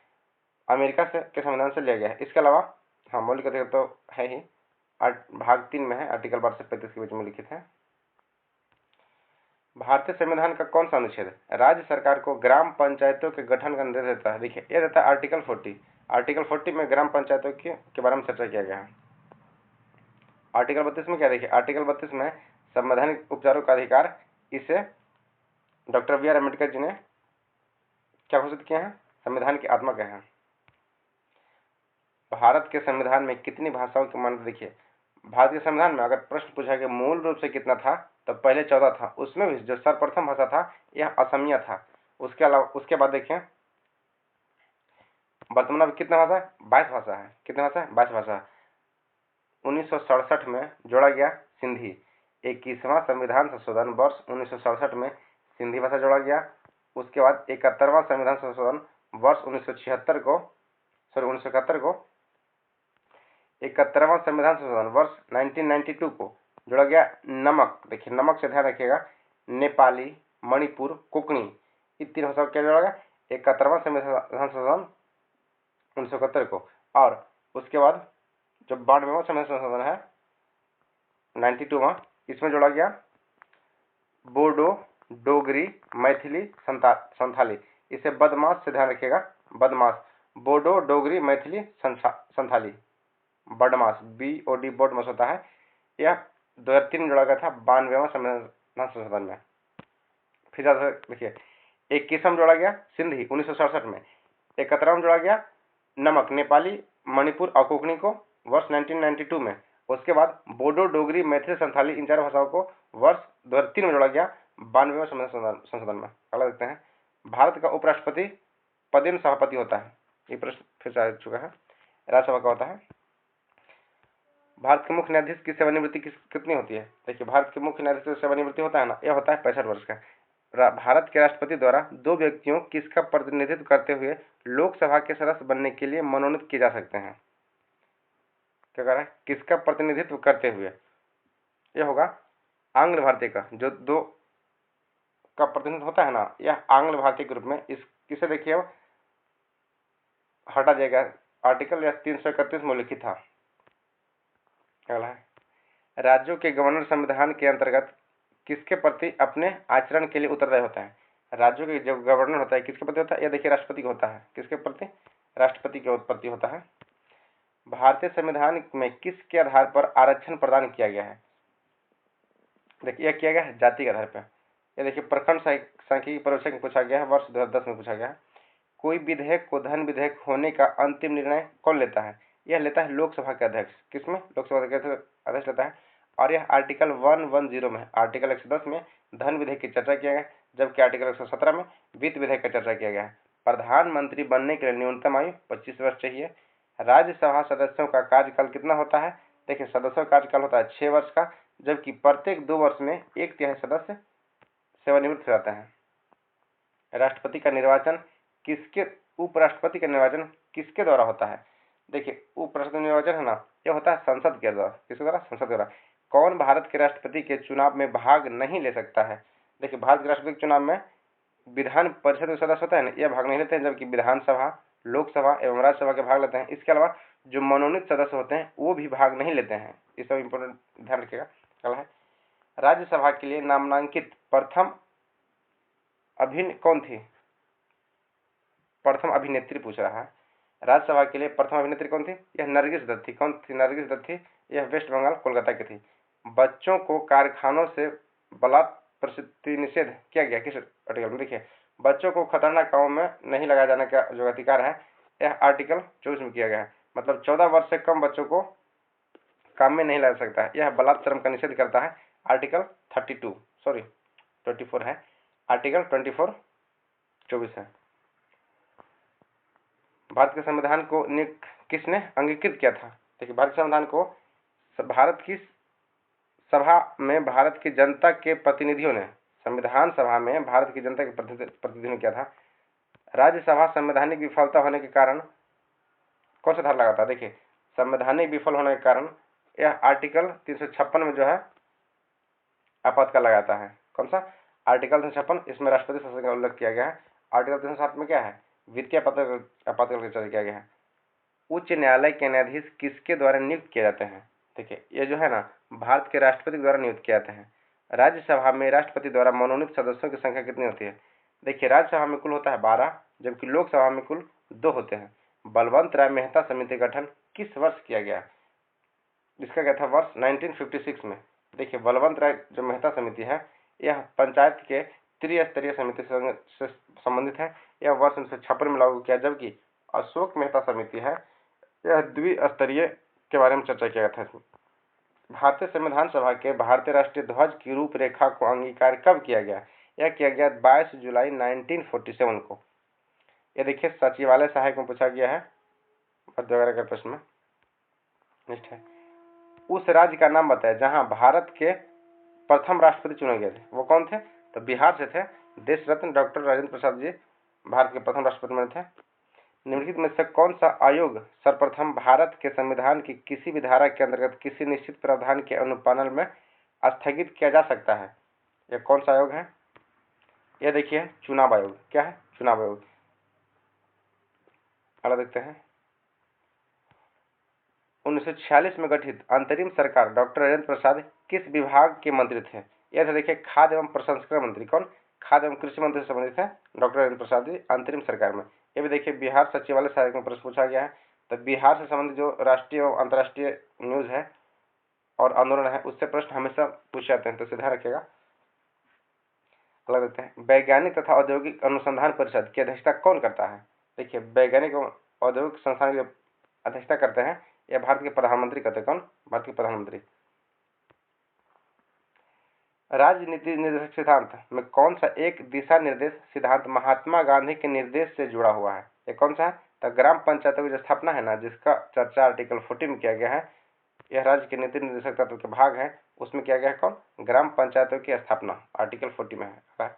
अमेरिका से के संविधान से लिया गया है। इसके अलावा हाँ मौलिक अधिकार तो है ही, भाग 3 में है, आर्टिकल 12 से 35 के बीच में लिखित है। भारतीय संविधान का कौन सा अनुच्छेद राज्य सरकार को ग्राम पंचायतों के गठन का निर्देश देता है? देखिए यह देता है आर्टिकल 40। आर्टिकल 40 में ग्राम पंचायतों के बारे में चर्चा किया गया है। आर्टिकल 32 में क्या? देखिए आर्टिकल 32 में संवैधानिक उपचारों का अधिकार, इसे doctor B are Ambedkar ji ने क्या घोषित किया है? संविधान की आत्मा क्या है? भारत के संविधान में कितनी भाषाओं की मान्यता? देखिए भारत के संविधान में अगर प्रश्न पूछा कि मूल रूप से कितना था, तो पहले 14 था। उसमें भी जो सर्वप्रथम भाषा था यह असमिया था। उसके अलावा उसके बाद देखिए वर्तमान में कितना भाषा है? 22 भाषा है। कितने भाषा है? 22 भाषा। 1967 में जोड़ा गया सिंधी। 21वां संविधान संशोधन वर्ष 1967 में सिंधी भाषा जोड़ा गया। उसके बाद 71वां संविधान संशोधन वर्ष 1971 को 71वां संविधान संशोधन वर्ष 1992 को जोड़ा गया नमक। देखिए नमक से ध्यान रखिएगा, नेपाली, मणिपुर, कोंकणी, ये 3 भाषाओं क्या जोड़ा गया? 71वां संविधान संशोधन 1971 को। और उसके बाद जो 92वां संविधान संशोधन है 92वां, इसमें जोड़ा गया बोडो, डोगरी, मैथिली, संथाली। इसे बदमाश से ध्यान रखिएगा, बदमाश, बोडो, डोगरी, मैथिली, संथाली, बदमाश, BOD बोर्ड मास होता है। यह 2003 में जोड़ा गया था 92वां संविधान संशोधन में। फिर देखिए 21वां जोड़ा गया सिंधी 1967 में। 71वां जोड़ा गया नमक, नेपाली, मणिपुर और कोंकणी को वर्ष 1992 में। उसके बाद बोडो, डोगरी, मैथिली, संथाली, इन 4 भाषाओं को वर्ष 2003 में जोड़ा गया 92वें संशोधन में। अगला देखते हैं, भारत का उपराष्ट्रपति पदेन सभापति होता है। ये प्रश्न फिर से आ चुका है। राज्यसभा का होता है। भारत के मुख्य न्यायाधीश की सेवानिवृत्ति कितनी होती है? देखिए भारत के मुख्य न्यायाधीश की सेवानिवृत्ति होता है ना, यह होता है 65 वर्ष का। भारत के राष्ट्रपति द्वारा 2 व्यक्तियों किसका प्रतिनिधित्व करते हुए लोकसभा के सदस्य बनने के लिए मनोनीत किए जा सकते हैं? क्या कह रहा है? किसका प्रतिनिधित्व करते हुए? यह होगा आंग्ल भारतीय का, जो 2 का प्रतिनिधित्व होता है ना, यह आंग्ल भारतीय के रूप में। किसे देखिए अब हटा जाएगा, आर्टिकल या 331 में लिखित था। अगला है, राज्यों के गवर्नर संविधान के अंतर्गत किसके प्रति अपने आचरण के लिए उत्तरदायी होता है? राज्यों के जो गवर्नर होता है किसके प्रति होता है? यह देखिए राष्ट्रपति का होता है। किसके प्रति? राष्ट्रपति के प्रति होता है। भारतीय संविधान में किसके आधार पर आरक्षण प्रदान किया गया है? देखिए यह किया गया है जाति के आधार पर। यह देखिए प्रखंड सांख्यिकी परीक्षा में पूछा गया है, वर्ष 2010 में पूछा गया है। कोई विधेयक को धन विधेयक होने का अंतिम निर्णय कौन लेता है? यह लेता है लोकसभा के अध्यक्ष। किसमें? लोकसभा के अध्यक्ष लेता है। और यह आर्टिकल 110 में, आर्टिकल 110 में धन विधेयक की चर्चा किया गया, जबकि आर्टिकल 117 में वित्त विधेयक का चर्चा किया गया है। प्रधानमंत्री बनने के लिए न्यूनतम आयु 25 वर्ष चाहिए। राज्यसभा सदस्यों का कार्यकाल कितना होता है? देखिए सदस्यों का कार्यकाल होता है 6 वर्ष का, जबकि प्रत्येक 2 वर्ष में 1/3 सदस्य सेवानिवृत्त हो जाता है। राष्ट्रपति का निर्वाचन उपराष्ट्रपति का निर्वाचन किसके द्वारा होता है? देखिए उपराष्ट्रपति निर्वाचन है ना, यह होता है संसद के द्वारा। किसके द्वारा? संसद के द्वारा। कौन भारत के राष्ट्रपति के चुनाव में भाग नहीं ले सकता है? देखिए भारत के राष्ट्रपति के चुनाव में विधान परिषद के सदस्य होता है ना, यह भाग नहीं लेते हैं, जबकि विधानसभा, लोकसभा एवं राज्यसभा के भाग लेते हैं। इसके अलावा जो मनोनीत सदस्य होते हैं वो भी भाग नहीं लेते हैं। इस सब इंपोर्टेंट ध्यान रखिएगा। अगला है, राज्यसभा के लिए नामांकित प्रथम कौन थी? प्रथम अभिनेत्री पूछ रहा है। राज्यसभा के लिए प्रथम अभिनेत्री कौन थी? यह नरगिस दत्त थी। कौन थी? नरगिस दत्त थी। यह वेस्ट बंगाल कोलकाता की थी। बच्चों को कारखानों से बलात् प्रसूति निषेध किया गया किस आर्टिकल में? देखिए बच्चों को खतरनाक कामों में नहीं लगाया जाने का जो अधिकार है, यह आर्टिकल 24 में किया गया है। मतलब 14 वर्ष से कम बच्चों को काम में नहीं लगा सकता है। यह बलात्कार का निषेध करता है। आर्टिकल 24 है। आर्टिकल 24 है। भारत के संविधान को किसने अंगीकृत किया था? देखिए भारत के संविधान को भारत की सभा में भारत की जनता के प्रतिनिधियों ने, संविधान सभा में भारत की जनता के प्रतिनिधियों ने किया था। राज्यसभा संवैधानिक विफलता होने के कारण कौन सा धारा लगा था? देखिए संवैधानिक विफल होने के कारण यह आर्टिकल 356 में जो है आपातकाल लगाता है। कौन सा? आर्टिकल 356, इसमें राष्ट्रपति शासन का उल्लेख किया गया है। आर्टिकल 307 में क्या है? वित्तीय आपातकाल का चर्चा किया गया है। उच्च न्यायालय के न्यायाधीश किसके द्वारा नियुक्त किए जाते हैं? देखिए, ये जो है ना, भारत के राष्ट्रपति द्वारा नियुक्त किए जाते हैं। राज्यसभा में राष्ट्रपति द्वारा मनोनीत सदस्यों की संख्या कितनी होती है? देखिए, राज्यसभा में कुल होता है 12, जबकि लोकसभा में कुल 2 होते हैं। बलवंत राय मेहता समिति का गठन किस वर्ष किया गया? इसका क्या था? वर्ष 1956 में। देखिए, बलवंत राय जो मेहता समिति है, यह पंचायत के त्रिस्तरीय समिति से संबंधित है। यह वर्ष 1956 में लागू किया, जबकि अशोक मेहता समिति है, यह द्विस्तरीय के बारे में चर्चा किया गया था। भारतीय संविधान सभा के भारतीय राष्ट्रीय ध्वज की रूपरेखा को अंगीकार कब किया गया? यह किया गया 22 जुलाई 1947 को। यह देखिए, सचिवालय सहायक में पूछा गया है वगैरह के प्रश्न में। नेक्स्ट है, उस राज्य का नाम बताया जहां भारत के प्रथम राष्ट्रपति चुने गए थे। वो कौन थे? तो बिहार से थे। देश रत्न डॉक्टर राजेंद्र प्रसाद जी भारत के प्रथम राष्ट्रपति बने थे। निम्नलिखित में से कौन सा आयोग सर्वप्रथम भारत के संविधान की किसी भी धारा के अंतर्गत किसी निश्चित प्रावधान के अनुपालन में स्थगित किया जा सकता है? यह कौन सा आयोग है? यह देखिए, चुनाव आयोग। क्या है? चुनाव आयोग। अगला देखते हैं, 1946 में गठित अंतरिम सरकार डॉक्टर राजेंद्र प्रसाद किस विभाग के मंत्री थे? यह थे देखिए, खाद्य एवं प्रसंस्करण मंत्री। कौन? खाद्य एवं कृषि मंत्री से संबंधित है डॉक्टर राजेंद्र प्रसाद जी अंतरिम सरकार में। ये भी देखिए, बिहार सचिवालय सहायक में प्रश्न पूछा गया है। तो बिहार से संबंधित जो राष्ट्रीय और अंतर्राष्ट्रीय न्यूज है और आंदोलन है, उससे प्रश्न हमेशा पूछे जाते हैं, तो सीधा रखिएगा। अगला देखते हैं, वैज्ञानिक तथा औद्योगिक अनुसंधान परिषद की अध्यक्षता कौन करता है? देखिए, वैज्ञानिक और औद्योगिक संस्थान की अध्यक्षता करते हैं, यह भारत के प्रधानमंत्री करते हैं। कौन? भारत के प्रधानमंत्री। राजनीति निर्देशक सिद्धांत में कौन सा एक दिशा निर्देश सिद्धांत महात्मा गांधी के निर्देश से जुड़ा हुआ है? ये कौन सा है? तो ग्राम पंचायतों की जो स्थापना है ना, जिसका चर्चा आर्टिकल 40 में किया गया है, यह राज्य के नीति निर्देशक तत्व के भाग है, उसमें किया गया है। कौन? ग्राम पंचायतों की स्थापना आर्टिकल 40 में है।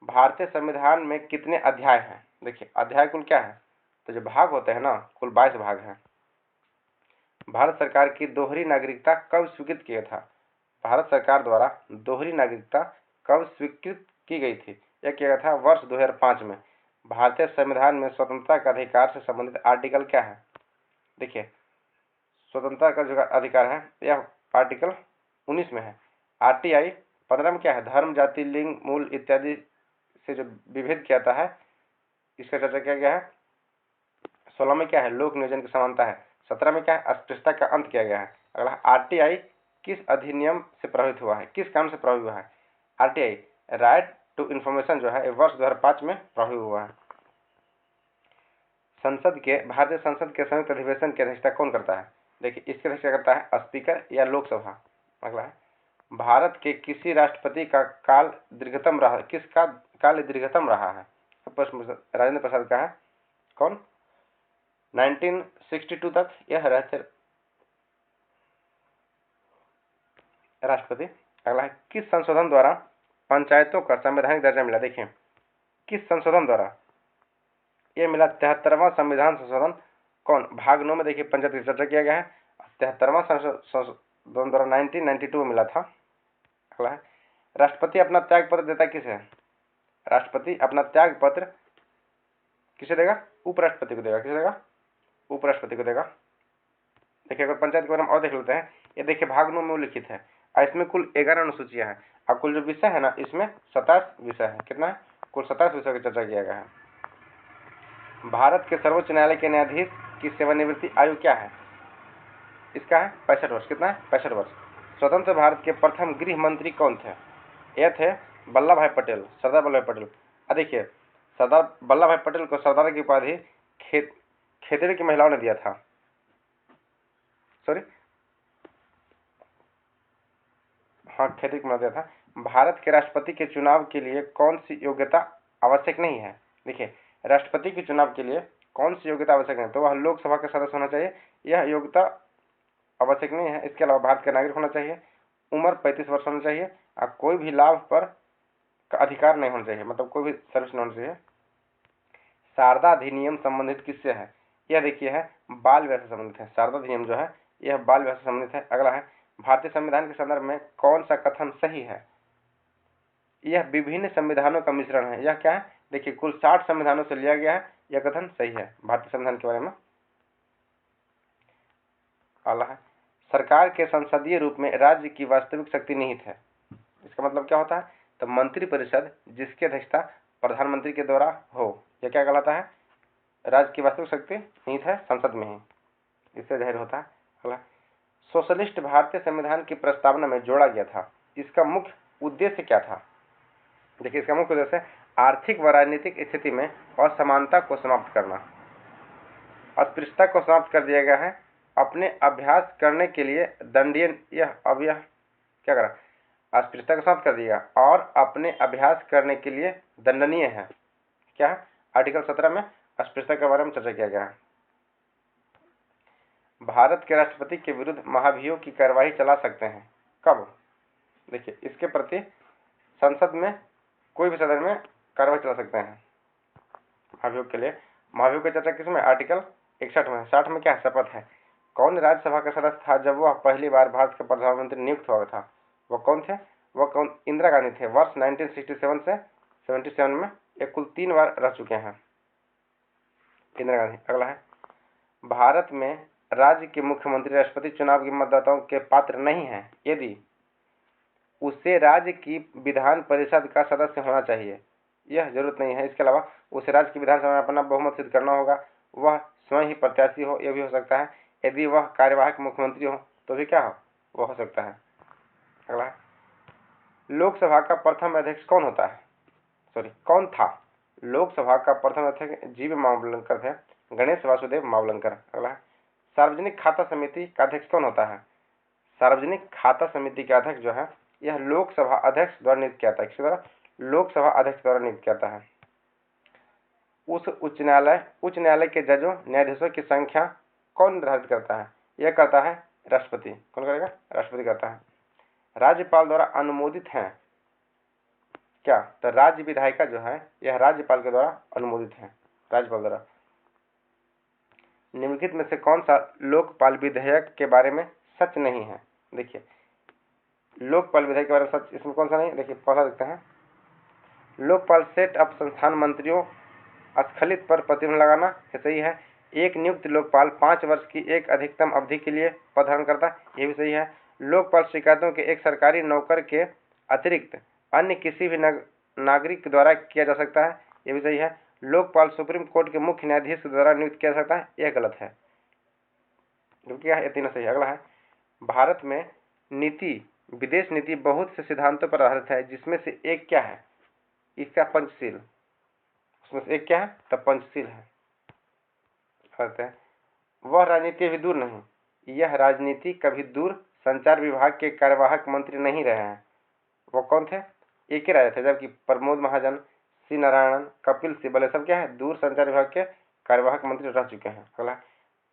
भारतीय संविधान में कितने अध्याय हैं? देखिए, अध्याय कुल क्या है? तो जो भाग होते हैं ना, कुल 22 भाग हैं। भारत सरकार की दोहरी नागरिकता कब स्वीकृत किया था? भारत सरकार द्वारा दोहरी नागरिकता कब स्वीकृत की गई थी? यह किया गया था वर्ष 2005 में। भारतीय संविधान में स्वतंत्रता का अधिकार से संबंधित आर्टिकल क्या है? देखिए, स्वतंत्रता का जो अधिकार है, यह आर्टिकल 19 में है। आरटीआई 15 में क्या है? धर्म, जाति, लिंग, मूल इत्यादि से जो विभेद किया जाता है, इसका चर्चा किया गया है। 16 में क्या है? लोक नियोजन की समानता है। 17 में क्या है? अस्पृश्यता का अंत किया गया है। अगला, आरटीआई किस अधिनियम से प्रभावित हुआ है? किस कानून से प्रभावित हुआ है? आरटीआई राइट टू इंफॉर्मेशन जो है, वर्ष 2005 में प्रभावित हुआ है। भारतीय संसद के संयुक्त अधिवेशन की अध्यक्षता कौन करता है? देखिए, इसकी अध्यक्षता करता है स्पीकर या लोकसभा। अगला है, भारत के किसी राष्ट्रपति का काल दीर्घतम रहा, किसका काल दीर्घतम रहा है? राजेंद्र प्रसाद का है। कौन? 1962 तक यह रहते राष्ट्रपति। अगला है, किस संशोधन द्वारा पंचायतों का संवैधानिक दर्जा मिला? देखिए, किस संशोधन द्वारा यह मिला? 73वां संविधान संशोधन। कौन? भाग 9 में देखिए, पंचायत की चर्चा किया गया है। 73वां संशोधन द्वारा 1992 में मिला था। अगला है, राष्ट्रपति अपना त्याग पत्र देता किसे? राष्ट्रपति अपना त्याग पत्र किसे देगा? उपराष्ट्रपति को देगा। किसे देगा? उपराष्ट्रपति को देगा। देखिए, अगर पंचायत के बारे में और देख लेते हैं, ये देखिए, भाग 9 में उल्लिखित है। इसमें कुल 11 अनुसूचियां हैं और कुल जो विषय है ना, इसमें 27 विषय है। कितना है? कुल 27 विषय की चर्चा किया गया है। भारत के सर्वोच्च न्यायालय के न्यायाधीश की सेवानिवृत्ति आयु क्या है? इसका है 65 वर्ष। कितना है? 65 वर्ष। स्वतंत्र भारत के प्रथम गृह मंत्री कौन थे? ये थे वल्लभ भाई पटेल, सरदार वल्लभ भाई पटेल। देखिए, सरदार वल्लभ भाई पटेल को सरदार की उपाधि खेतड़ी की महिलाओं ने दिया था। खेतड़ी की महिला दिया था। भारत के राष्ट्रपति के चुनाव के लिए कौन सी योग्यता आवश्यक नहीं है? देखिए, राष्ट्रपति के चुनाव के लिए कौन सी योग्यता आवश्यक है? तो वह लोकसभा का सदस्य होना चाहिए, यह योग्यता आवश्यक नहीं है। इसके अलावा भारत का नागरिक होना चाहिए, उम्र 35 वर्ष होना चाहिए और कोई भी लाभ पर का अधिकार नहीं होना चाहिए, मतलब कोई भी सर्विस नहीं होना चाहिए। शारदा अधिनियम संबंधित किससे है? यह देखिए है बाल विवाह से संबंधित है। शारदा अधिनियम जो है यह बाल विवाह से संबंधित है। अगला है, भारतीय संविधान के संदर्भ में कौन सा कथन सही है? यह विभिन्न संविधानों का मिश्रण है। यह क्या है? देखिए, कुल 60 संविधानों से लिया गया है। यह कथन सही है भारतीय संविधान के बारे में। अगला है, सरकार के संसदीय रूप में राज्य की वास्तविक शक्ति निहित है। इसका मतलब क्या होता है? तो मंत्रिपरिषद जिसकी अध्यक्षता प्रधानमंत्री के द्वारा हो, यह क्या कहलाता है? राज्य की वास्तविक शक्ति निहित है संसद में ही, इससे जाहिर होता है। अगला, सोशलिस्ट भारतीय संविधान की प्रस्तावना में जोड़ा गया था, इसका मुख्य उद्देश्य क्या था? देखिए, इसका मुख्य उद्देश्य आर्थिक व राजनीतिक स्थिति में असमानता को समाप्त करना, अस्पृश्यता को समाप्त कर दिया गया है। अपने अभ्यास करने के लिए दंडनीय, यह क्या करा? अस्पृश्यता को समाप्त कर दिया और अपने अभ्यास करने के लिए दंडनीय है। क्या है? आर्टिकल 17 में अस्पृश्यता के बारे में चर्चा किया गया है। भारत के राष्ट्रपति के विरुद्ध महाभियोग की कार्यवाही चला सकते हैं। कब? देखिए, इसके प्रति संसद में कोई भी सदन में कार्रवाई चला सकते हैं महाभियोग के लिए। महाभियोग की चर्चा किसमें? आर्टिकल 61 में। 60 में क्या है? शपथ है। कौन राज्यसभा का सदस्य था जब वह पहली बार भारत के प्रधानमंत्री नियुक्त हुआ था? वह कौन थे? वह कौन? इंदिरा गांधी थे। वर्ष 1967 से 77 में ये कुल 3 बार रह चुके हैं इंदिरा गांधी। अगला है, भारत में राज्य के मुख्यमंत्री राष्ट्रपति चुनाव के मतदाताओं के पात्र नहीं है यदि उसे राज्य की विधान परिषद का सदस्य होना चाहिए। यह जरूरत नहीं है। इसके अलावा उसे राज्य की विधानसभा में अपना बहुमत सिद्ध करना होगा, वह स्वयं ही प्रत्याशी हो, यह भी हो सकता है। यदि वह कार्यवाहक मुख्यमंत्री हो तो भी क्या हो? वह हो सकता है। अगला, लोकसभा का प्रथम अध्यक्ष कौन होता है? कौन था? लोकसभा का प्रथम अध्यक्ष जीवी मावलंकर थे, गणेश वासुदेव मावलंकर। अगला, सार्वजनिक खाता समिति का अध्यक्ष कौन होता है? सार्वजनिक खाता समिति का अध्यक्ष जो है यह लोकसभा अध्यक्ष द्वारा नियुक्त किया जाता है। किसी द्वारा? लोकसभा अध्यक्ष द्वारा नियुक्त किया जाता है। उस उच्च न्यायालय के जजों न्यायाधीशों की संख्या कौन निर्धारित करता है? यह करता है राष्ट्रपति। कौन करेगा? राष्ट्रपति करता है। राज्यपाल द्वारा अनुमोदित है क्या? तो राज्य विधायिका जो है यह राज्यपाल के द्वारा अनुमोदित है, राज्यपाल द्वारा। निम्नलिखित में से कौन सा लोकपाल विधेयक के बारे में सच नहीं है? देखिए, लोकपाल विधेयक के बारे में सच इसमें कौन सा नहीं? देखिए, पढ़ा देखते हैं। लोकपाल सेट अप संस्थान मंत्रियों स्खलित पर प्रतिबंध लगाना, ये सही है। एक नियुक्त लोकपाल 5 वर्ष की एक अधिकतम अवधि के लिए पद धारण करता है, ये भी सही है। लोकपाल शिकायतों के एक सरकारी नौकर के अतिरिक्त अन्य किसी भी नागरिक द्वारा किया जा सकता है, ये भी सही है। लोकपाल सुप्रीम कोर्ट के मुख्य न्यायाधीश द्वारा नियुक्त किया जा सकता है, यह गलत है। क्योंकि यह तीनों सही है। अगला है, भारत में नीति, विदेश नीति बहुत से सिद्धांतों पर आधारित है, जिसमें से एक क्या है? इसका पंचशील। उसमें से एक क्या है? तब पंचशील है। कहते हैं वह राजनीति अभी दूर नहीं, यह राजनीति कभी दूर संचार विभाग के कार्यवाहक मंत्री नहीं रहे हैं। वो कौन थे? एक ही राजा थे, जबकि प्रमोद महाजन, सी नारायणन, कपिल सिब्बल सब क्या है? दूर संचार विभाग के कार्यवाहक मंत्री रह चुके हैं। अगला,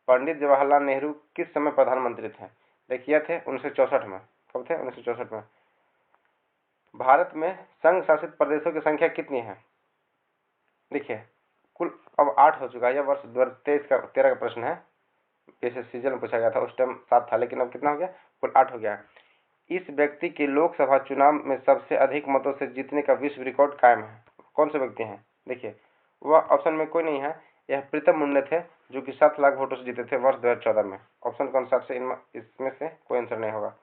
पंडित जवाहरलाल नेहरू किस समय प्रधानमंत्री थे? देखिए, थे 1964 में। कब थे? 1964 में। भारत में संघ शासित प्रदेशों की संख्या कितनी है? देखिए, कुल अब 8 हो चुका है। यह वर्ष 2023 का 13 का प्रश्न है। जैसे सीजन में पूछा गया था, उस टाइम 7 था, लेकिन अब कितना हो गया? कुल 8 हो गया। इस व्यक्ति के लोकसभा चुनाव में सबसे अधिक मतों से जीतने का विश्व रिकॉर्ड कायम है। कौन से व्यक्ति हैं? देखिए, वह ऑप्शन में कोई नहीं है। यह प्रीतम मुंडे थे, जो कि 7 लाख वोटों से जीते थे वर्ष 2014 में। ऑप्शन के अनुसार से इसमें से कोई आंसर नहीं होगा।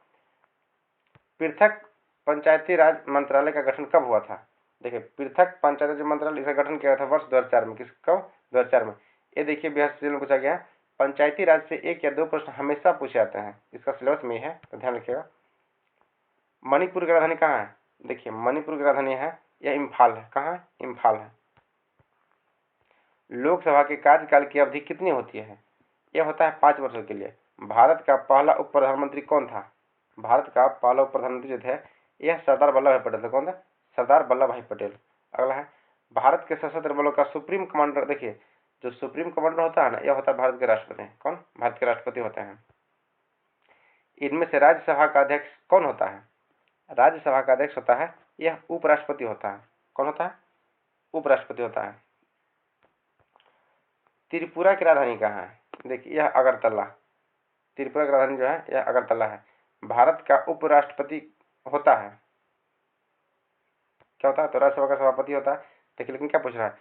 पृथक पंचायती राज मंत्रालय का गठन कब हुआ था? देखिए, पृथक पंचायती राज मंत्रालय इसका गठन किया था वर्ष 2004 में। कब? 2004 में। ये देखिए, बिहार सीजन में पूछा गया है। पंचायती राज से 1 या 2 प्रश्न हमेशा पूछे जाते हैं, इसका सिलेबस में ही है, तो ध्यान रखिएगा। मणिपुर की राजधानी कहाँ है? देखिए, मणिपुर की राजधानी है यह इम्फाल है। कहाँ है? इम्फाल है। लोकसभा के कार्यकाल की अवधि कितनी होती है? यह होता है 5 वर्षों के लिए। भारत का पहला उप प्रधानमंत्री कौन था? भारत का पहला उप प्रधानमंत्री जो थे यह सरदार वल्लभ भाई पटेल थे। कौन था? सरदार वल्लभ भाई पटेल। अगला है, भारत के सशस्त्र बलों का सुप्रीम कमांडर। देखिए, जो सुप्रीम कमांडर होता है ना, यह होता है भारत के राष्ट्रपति। कौन? भारत के राष्ट्रपति होते हैं। इनमें से राज्यसभा का अध्यक्ष कौन होता है? राज्यसभा का अध्यक्ष होता है यह उपराष्ट्रपति होता है। कौन होता है? उपराष्ट्रपति होता है। त्रिपुरा की राजधानी कहाँ है? देखिए, यह अगरतला। त्रिपुरा की राजधानी जो है यह अगरतला है। भारत का उपराष्ट्रपति होता है, क्या होता है? तो राज्यसभा का सभापति होता है। देखिए लेकिन क्या पूछ रहा है,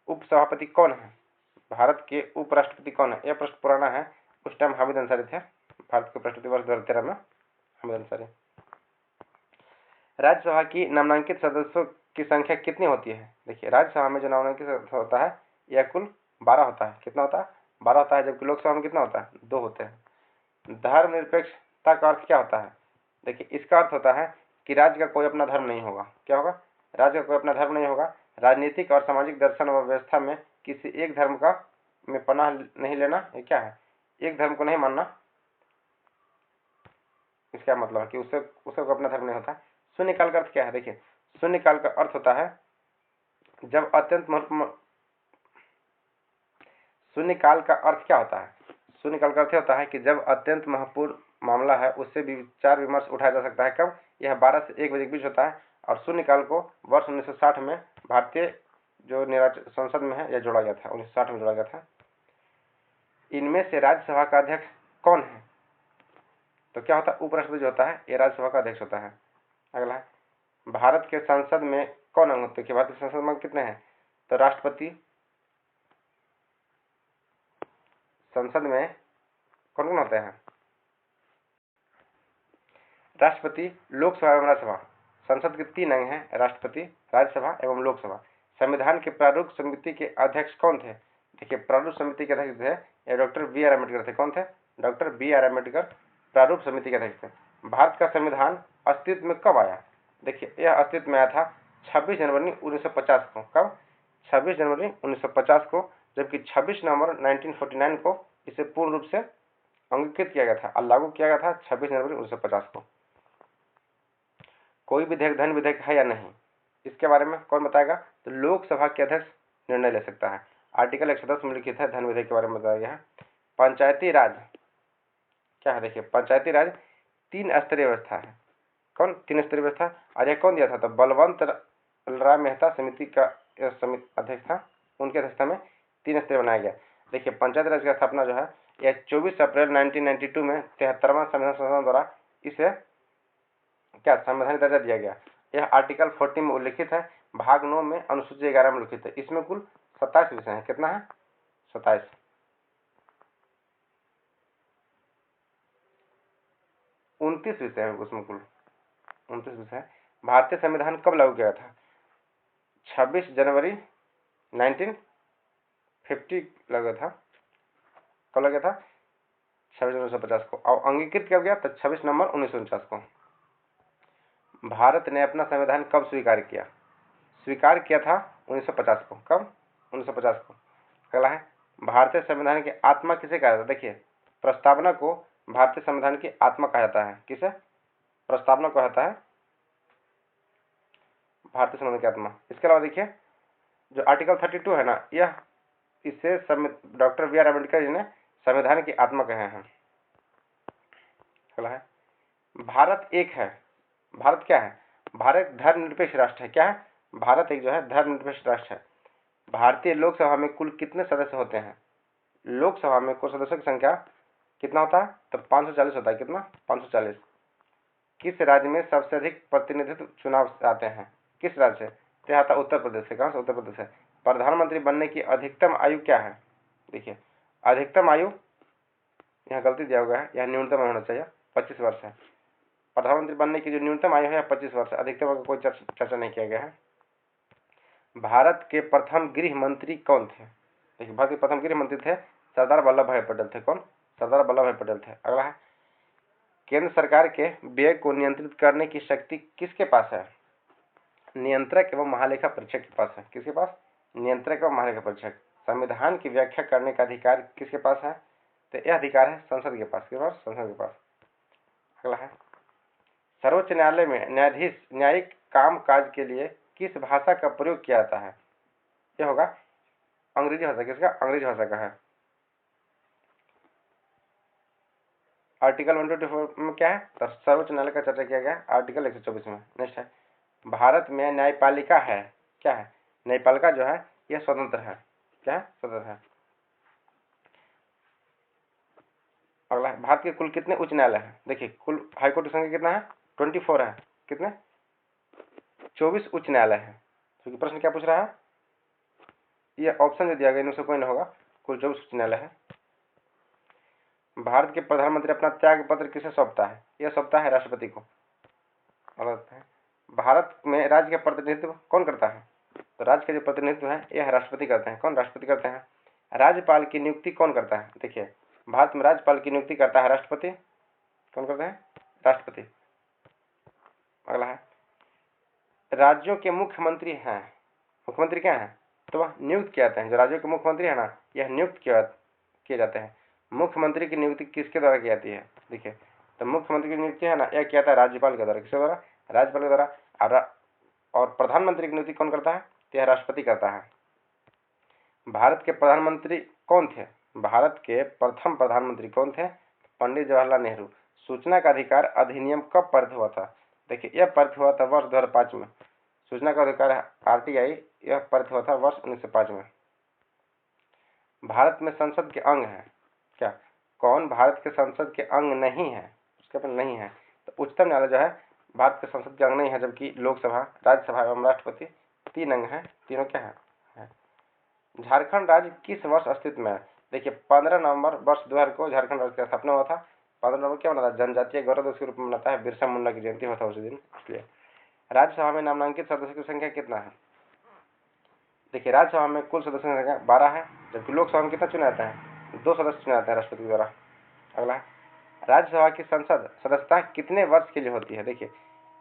उपसभापति कौन है? भारत के उपराष्ट्रपति कौन है? यह प्रश्न पुराना है, उस टाइम हामिद अंसारी थे। भारत के उपराष्ट्रपति वर्ष 2013 में हामिद अंसारी। राज्यसभा की नामांकित सदस्यों की संख्या कितनी होती है? देखिए राज्यसभा में जो नामांकित सदस्य होता है यह कुल 12 होता है। कितना होता है? 12 होता है, जबकि लोकसभा में कितना होता है? 2 होते हैं। धर्मनिरपेक्षता का अर्थ क्या होता है? देखिए इसका अर्थ होता है कि राज्य का कोई अपना धर्म नहीं होगा। क्या होगा? राज्य का कोई अपना धर्म नहीं होगा। राजनीतिक और सामाजिक दर्शन व व्यवस्था में किसी एक धर्म का में पनाह नहीं लेना, ये क्या है? एक धर्म को नहीं मानना। इसका मतलब है कि उससे कोई अपना धर्म नहीं होता। शून्यकाल का अर्थ क्या है? देखिए शून्यकाल का अर्थ होता है जब अत्यंत महत्वपूर्ण। शून्यकाल का अर्थ क्या होता है? शून्यकाल का अर्थ होता है कि जब अत्यंत महत्वपूर्ण मामला है उससे विचार विमर्श उठाया जा सकता है। कब? यह 12 से 1 बजे के बीच होता है। और शून्यकाल को वर्ष 1960 में भारतीय जो निर्वाचन संसद में है यह जोड़ा गया था, 1960 में जोड़ा गया था। इनमें से राज्यसभा का अध्यक्ष कौन है? तो क्या होता है? उपराष्ट्रपति जो होता है यह राज्यसभा का अध्यक्ष होता है। अगला है, भारत के संसद में कौन अंग होते हैं? भारत के संसद में कितने हैं? तो राष्ट्रपति, संसद में कौन कौन होते हैं? राष्ट्रपति, लोकसभा एवं राज्यसभा। संसद के 3 अंग हैं, राष्ट्रपति, राज्यसभा एवं लोकसभा। संविधान के प्रारूप समिति के अध्यक्ष कौन थे? देखिए प्रारूप समिति के अध्यक्ष थे डॉक्टर बी.आर. अम्बेडकर थे। कौन थे? Doctor B R. अम्बेडकर प्रारूप समिति के अध्यक्ष थे। भारत का संविधान अस्तित्व में कब आया? देखिए यह अस्तित्व में आया था 26 जनवरी 1950 को। कब? 26 जनवरी 1950 को, जबकि 26 नवंबर 1949 को इसे पूर्ण रूप से अंगीकृत किया गया था और लागू किया गया था 26 जनवरी 1950 को। कोई विधेयक धन विधेयक है या नहीं, इसके बारे में कौन बताएगा? तो लोकसभा के अध्यक्ष निर्णय ले सकता है। आर्टिकल 110 में लिखित है धन विधेयक के बारे में बताया गया है। पंचायती राज क्या है? देखिए पंचायती राज 3 स्तरीय व्यवस्था है। कौन? 3 स्तरीय व्यवस्था। और यह कौन दिया था? तो बलवंत राय मेहता समिति का अध्यक्ष था, उनकी अध्यक्षता में 3 स्तरीय बनाया गया। देखिए पंचायत राज की स्थापना जो है यह 24 अप्रैल 1992 में 73वां संविधान संशोधन द्वारा इसे क्या संवैधानिक दर्जा दिया गया। यह आर्टिकल 40 में उल्लिखित है, भाग 9 में अनुसूची 11 में उल्लिखित है। इसमें कुल 27 विषय हैं। कितना है? 27। 29 विषय है उसमें, कुल 29 विषय। भारतीय संविधान कब लागू किया था? 26 जनवरी 1950 लगा था। कब लगा था? 26 जनवरी 1950 को। और अंगीकृत किया गया तो 26 नवंबर 1949 को। भारत ने अपना संविधान कब स्वीकार किया? स्वीकार किया था 1950 को। कब? 1950 को। अगला है, भारतीय संविधान की आत्मा किसे कहा जाता है? देखिए प्रस्तावना को भारतीय संविधान की आत्मा कहा जाता है। किसे? प्रस्तावना को कहता है भारतीय संविधान की आत्मा। इसके अलावा देखिए जो आर्टिकल 32 है ना, यह इसे डॉक्टर बी.आर. अम्बेडकर जी ने संविधान की आत्मा कहे हैं। अगला है, भारत एक है। भारत क्या है? भारत धर्मनिरपेक्ष राष्ट्र है। क्या है? भारत एक जो है धर्मनिरपेक्ष राष्ट्र है। भारतीय लोकसभा में कुल कितने सदस्य होते हैं? लोकसभा में कुल सदस्यों की संख्या कितना होता है? तो 540 होता है। कितना? 540। किस राज्य में सबसे अधिक प्रतिनिधित्व चुनाव आते हैं? किस राज्य से? तो आता उत्तर प्रदेश से। कहाँ से? उत्तर प्रदेश से। प्रधानमंत्री बनने की अधिकतम आयु क्या है? देखिए अधिकतम आयु, यहाँ गलती दिया हुआ है, यहाँ न्यूनतम होना चाहिए, 25 वर्ष है। प्रधानमंत्री बनने की जो न्यूनतम आयु है 25 वर्ष, अधिकतम का कोई चर्चा नहीं किया गया है। भारत के प्रथम गृह मंत्री कौन थे? देखिए भारत के प्रथम गृह मंत्री थे सरदार वल्लभ भाई पटेल थे। कौन? सरदार वल्लभ भाई पटेल थे। अगला है, केंद्र सरकार के व्यय को नियंत्रित करने की शक्ति किसके पास है? नियंत्रक एवं महालेखा परीक्षक के पास है। किसके पास? नियंत्रक एवं महालेखा परीक्षक। संविधान की व्याख्या करने का अधिकार किसके पास है? तो यह अधिकार है संसद के पास। किसके पास? संसद के पास। अगला है, सर्वोच्च न्यायालय में न्यायाधीश न्यायिक काम काज के लिए किस भाषा का प्रयोग किया जाता है? यह होगा अंग्रेजी भाषा। किसका? अंग्रेजी भाषा का है। आर्टिकल 124 में क्या है? तो सर्वोच्च न्यायालय का चर्चा किया गया आर्टिकल 124 में। नेक्स्ट है, भारत में न्यायपालिका है। क्या है? न्यायपालिका जो है यह स्वतंत्र है। क्या है? स्वतंत्र है। अगला है, भारत के कुल कितने उच्च न्यायालय हैं? देखिए कुल हाईकोर्ट की संख्या कितना है? 24 है। कितने? 24 उच्च न्यायालय है। क्योंकि प्रश्न क्या पूछ रहा है, ये ऑप्शन जो दिया गया इनमें से कोई नहीं होगा। कुल 24 उच्च न्यायालय है। भारत के प्रधानमंत्री अपना त्याग पत्र किसे सौंपता है? यह सौंपता है राष्ट्रपति को। गलत है। भारत में राज्य का प्रतिनिधित्व कौन करता है? तो राज्य का जो प्रतिनिधित्व है यह राष्ट्रपति करते हैं। कौन राष्ट्रपति करते हैं? राज्यपाल की नियुक्ति कौन करता है? देखिए भारत में राज्यपाल की नियुक्ति करता है राष्ट्रपति। कौन करते हैं? राष्ट्रपति। अगला है, राज्यों के मुख्यमंत्री हैं। मुख्यमंत्री क्या है? तो वह नियुक्त किए जाते हैं। जो राज्यों के मुख्यमंत्री है ना, यह नियुक्त किए जाते हैं। मुख्यमंत्री की नियुक्ति किसके द्वारा की जाती है? देखिए तो मुख्यमंत्री की नियुक्ति है ना, यह किया जाता है राज्यपाल के द्वारा। किसके द्वारा? राज्यपाल के द्वारा। और प्रधानमंत्री की नियुक्ति कौन करता है? तो यह राष्ट्रपति करता है। भारत के प्रधानमंत्री कौन थे? भारत के प्रथम प्रधानमंत्री कौन थे? पंडित जवाहरलाल नेहरू। सूचना का अधिकार अधिनियम कब पारित हुआ था? देखिए यह पारित हुआ था वर्ष 2005 में। सूचना का अधिकार आरटीआई यह पारित हुआ था वर्ष 1905 में। भारत में संसद के अंग है क्या? कौन भारत के संसद के अंग नहीं है? उसके पर नहीं है। तो उच्चतम न्यायालय जो है भारत के संसद के अंग नहीं है, जबकि लोकसभा, राज्यसभा एवं राष्ट्रपति 3 अंग हैं। तीनों क्या है? झारखंड राज्य किस वर्ष अस्तित्व में है? देखिए 15 नवंबर वर्ष 2000 को झारखंड राज्य का स्थापना हुआ था। 15 नवंबर क्या मनाता है? जनजातीय गौरव दिवस के रूप में मनाता है। बिरसा मुंडा की जयंती होता है उसी दिन, इसलिए। राज्यसभा में नामांकित सदस्यों की संख्या कितना है? देखिए राज्यसभा में कुल सदस्यों की संख्या 12 है, जबकि लोकसभा में कितना चुने जाते हैं? 2 सदस्य चुने जाते हैं राष्ट्रपति द्वारा। अगला है, राज्यसभा की संसद सदस्यता कितने वर्ष के लिए होती है? देखिए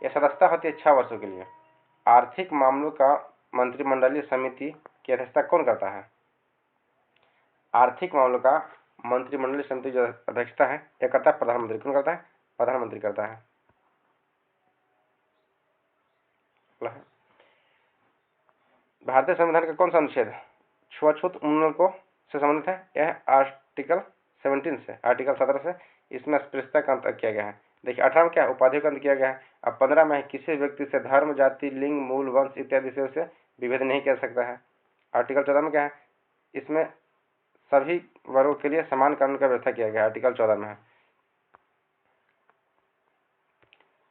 यह सदस्यता होती है 6 वर्षों के लिए। आर्थिक मामलों का मंत्रिमंडलीय समिति की अध्यक्षता कौन करता है? आर्थिक मामलों का मंत्रिमंडलीय समिति जो अध्यक्षता है यह करता है प्रधानमंत्री। कौन करता है? प्रधानमंत्री करता है। भारतीय संविधान का कौन सा अनुच्छेद छुआछूत उन्मूलन को से संबंधित है? यह आर्टिकल 17 से, आर्टिकल 17 से इसमें अस्पृश्यता का अंत किया गया है। देखिए 18 में क्या है? उपाधियों का अंत किया गया है। अब 15 में किसी व्यक्ति से धर्म, जाति, लिंग, मूल, वंश इत्यादि से विभेद नहीं किया सकता है। आर्टिकल 14 में क्या है? इसमें सभी वर्गों के लिए समान कानून का व्यवस्था किया गया है। आर्टिकल 14 में है।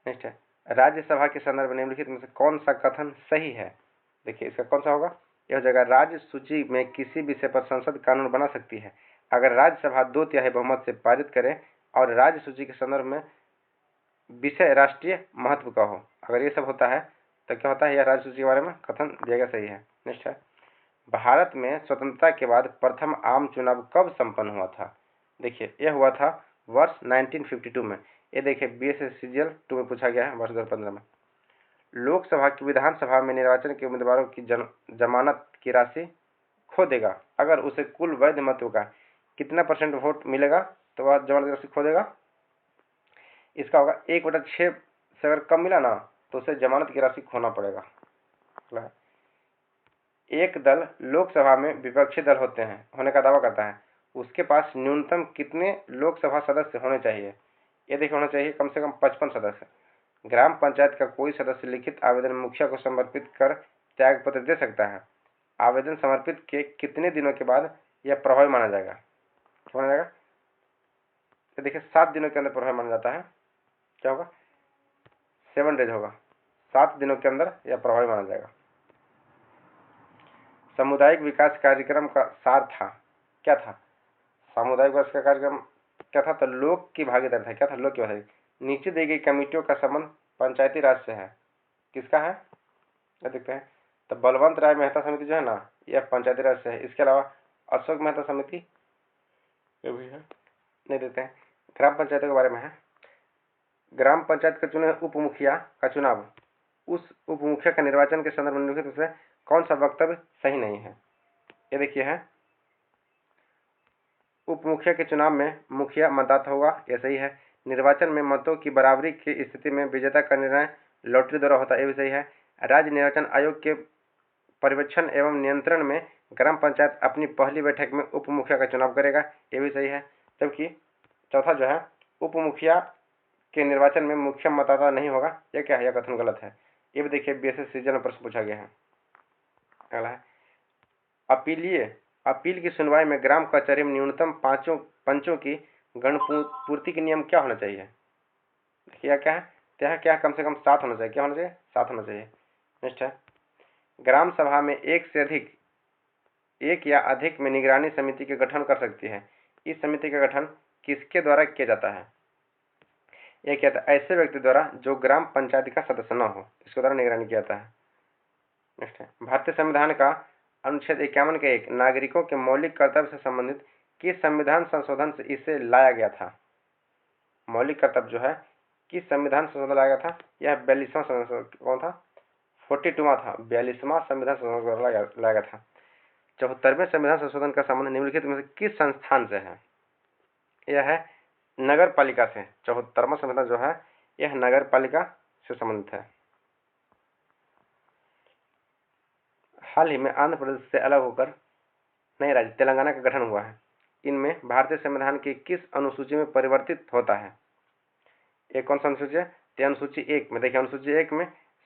नेक्स्ट है, राज्यसभा के संदर्भ में निम्नलिखित में से कौन सा कथन सही है? देखिए इसका कौन सा होगा? यह हो जाएगा, राज्य सूची में किसी विषय पर संसद कानून बना सकती है अगर राज्यसभा 2/3 बहुमत से पारित करे और राज्य सूची के संदर्भ में विषय राष्ट्रीय महत्व का हो। अगर ये सब होता है तो क्या होता है? यह राज्य सूची के बारे में कथन दिया गया सही है। नेक्स्ट है, भारत में स्वतंत्रता के बाद प्रथम आम चुनाव कब संपन्न हुआ था? देखिए यह हुआ था वर्ष 1952 में। ये देखिए BSSCGL 2 में पूछा गया है वर्ष 2015 में। लोकसभा की विधानसभा में निर्वाचन के उम्मीदवारों की जमानत की राशि खो देगा अगर उसे कुल वैध मतों का कितना % वोट मिलेगा तो वह जमानत की राशि खो देगा? इसका होगा 1/6 से अगर कम मिला ना तो उसे जमानत की राशि खोना पड़ेगा। एक दल लोकसभा में विपक्षी दल होने का दावा करता है, उसके पास न्यूनतम कितने लोकसभा सदस्य होने चाहिए? ये देखिए होना चाहिए कम से कम 55 सदस्य। ग्राम पंचायत का कोई सदस्य लिखित आवेदन मुखिया को समर्पित कर त्याग पत्र दे सकता है। आवेदन समर्पित के कितने दिनों के बाद यह प्रभावी माना जाएगा? क्या माना जाएगा? तो देखिए 7 दिनों के अंदर प्रभावी माना जाता है। क्या होगा? 7 डेज होगा। 7 दिनों के अंदर यह प्रभावी माना जाएगा। सामुदायिक विकास कार्यक्रम का सार था, क्या था? सामुदायिक विकास का कार्यक्रम क्या था? तो लोक की भागीदारी था। क्या था? लोक की भागीदारी। नीचे दी गई कमेटियों का संबंध पंचायती राज से है। किसका है? क्या देखते हैं? तो बलवंत राय मेहता समिति जो है ना, यह पंचायती राज से है। इसके अलावा अशोक मेहता समिति ये भी है, नहीं देते हैं। ग्राम पंचायतों के बारे में है। ग्राम पंचायत का चुने उप मुखिया का चुनाव, उस उप मुखिया का निर्वाचन के संदर्भ में निम्नलिखित में से कौन सा वक्तव्य सही नहीं है? ये देखिए है, उप मुखिया के चुनाव में मुखिया मतदाता होगा, यह सही है। निर्वाचन में मतों की बराबरी की स्थिति में विजेता का निर्णय लॉटरी द्वारा होता है, यह भी सही है। राज्य निर्वाचन आयोग के पर्यवेक्षण एवं नियंत्रण में ग्राम पंचायत अपनी पहली बैठक में उप मुखिया का चुनाव करेगा, यह भी सही है। जबकि चौथा जो है, उप मुखिया के निर्वाचन में मुखिया मतदाता नहीं होगा, यह क्या है? यह कथन गलत है। ये भी देखिए BSSCGL में प्रश्न पूछा गया है। अगला है, अपील की सुनवाई में ग्राम कचहरी में न्यूनतम 5 पंचों की गण पूर्ति के नियम क्या होना चाहिए? देखिए क्या है, क्या कम से कम 7 होना चाहिए। क्या होना चाहिए? 7 होना चाहिए। नेक्स्ट है, ग्राम सभा में एक या अधिक में निगरानी समिति के गठन कर सकती है। इस समिति का गठन किसके द्वारा किया जाता है? यह कहता है ऐसे व्यक्ति द्वारा जो ग्राम पंचायत का सदस्य न हो, इसके द्वारा निगरानी किया जाता है। नेक्स्ट है, भारतीय संविधान का अनुच्छेद 51 के 1 नागरिकों के मौलिक कर्तव्य से संबंधित किस संविधान संशोधन से इसे लाया गया था? मौलिक कर्तव्य जो है किस संविधान संशोधन लाया गया था? यह 42वां संशोधन कौन था? 42वां था। 42वां संविधान संशोधन लाया गया था। 74वें संविधान संशोधन का संबंध निम्नलिखित में से किस संस्थान से है? यह है नगर पालिका से। 74वां संविधान जो है यह नगर पालिका से संबंधित है। हाल ही में आंध्र प्रदेश से अलग होकर नए राज्य तेलंगाना का गठन हुआ है। इनमें भारतीय संविधान की किस अनुसूची में परिवर्तित होता है? एक कौन सा अनुसूची है? अनुसूची 1 में। देखिए अनुसूची 1 में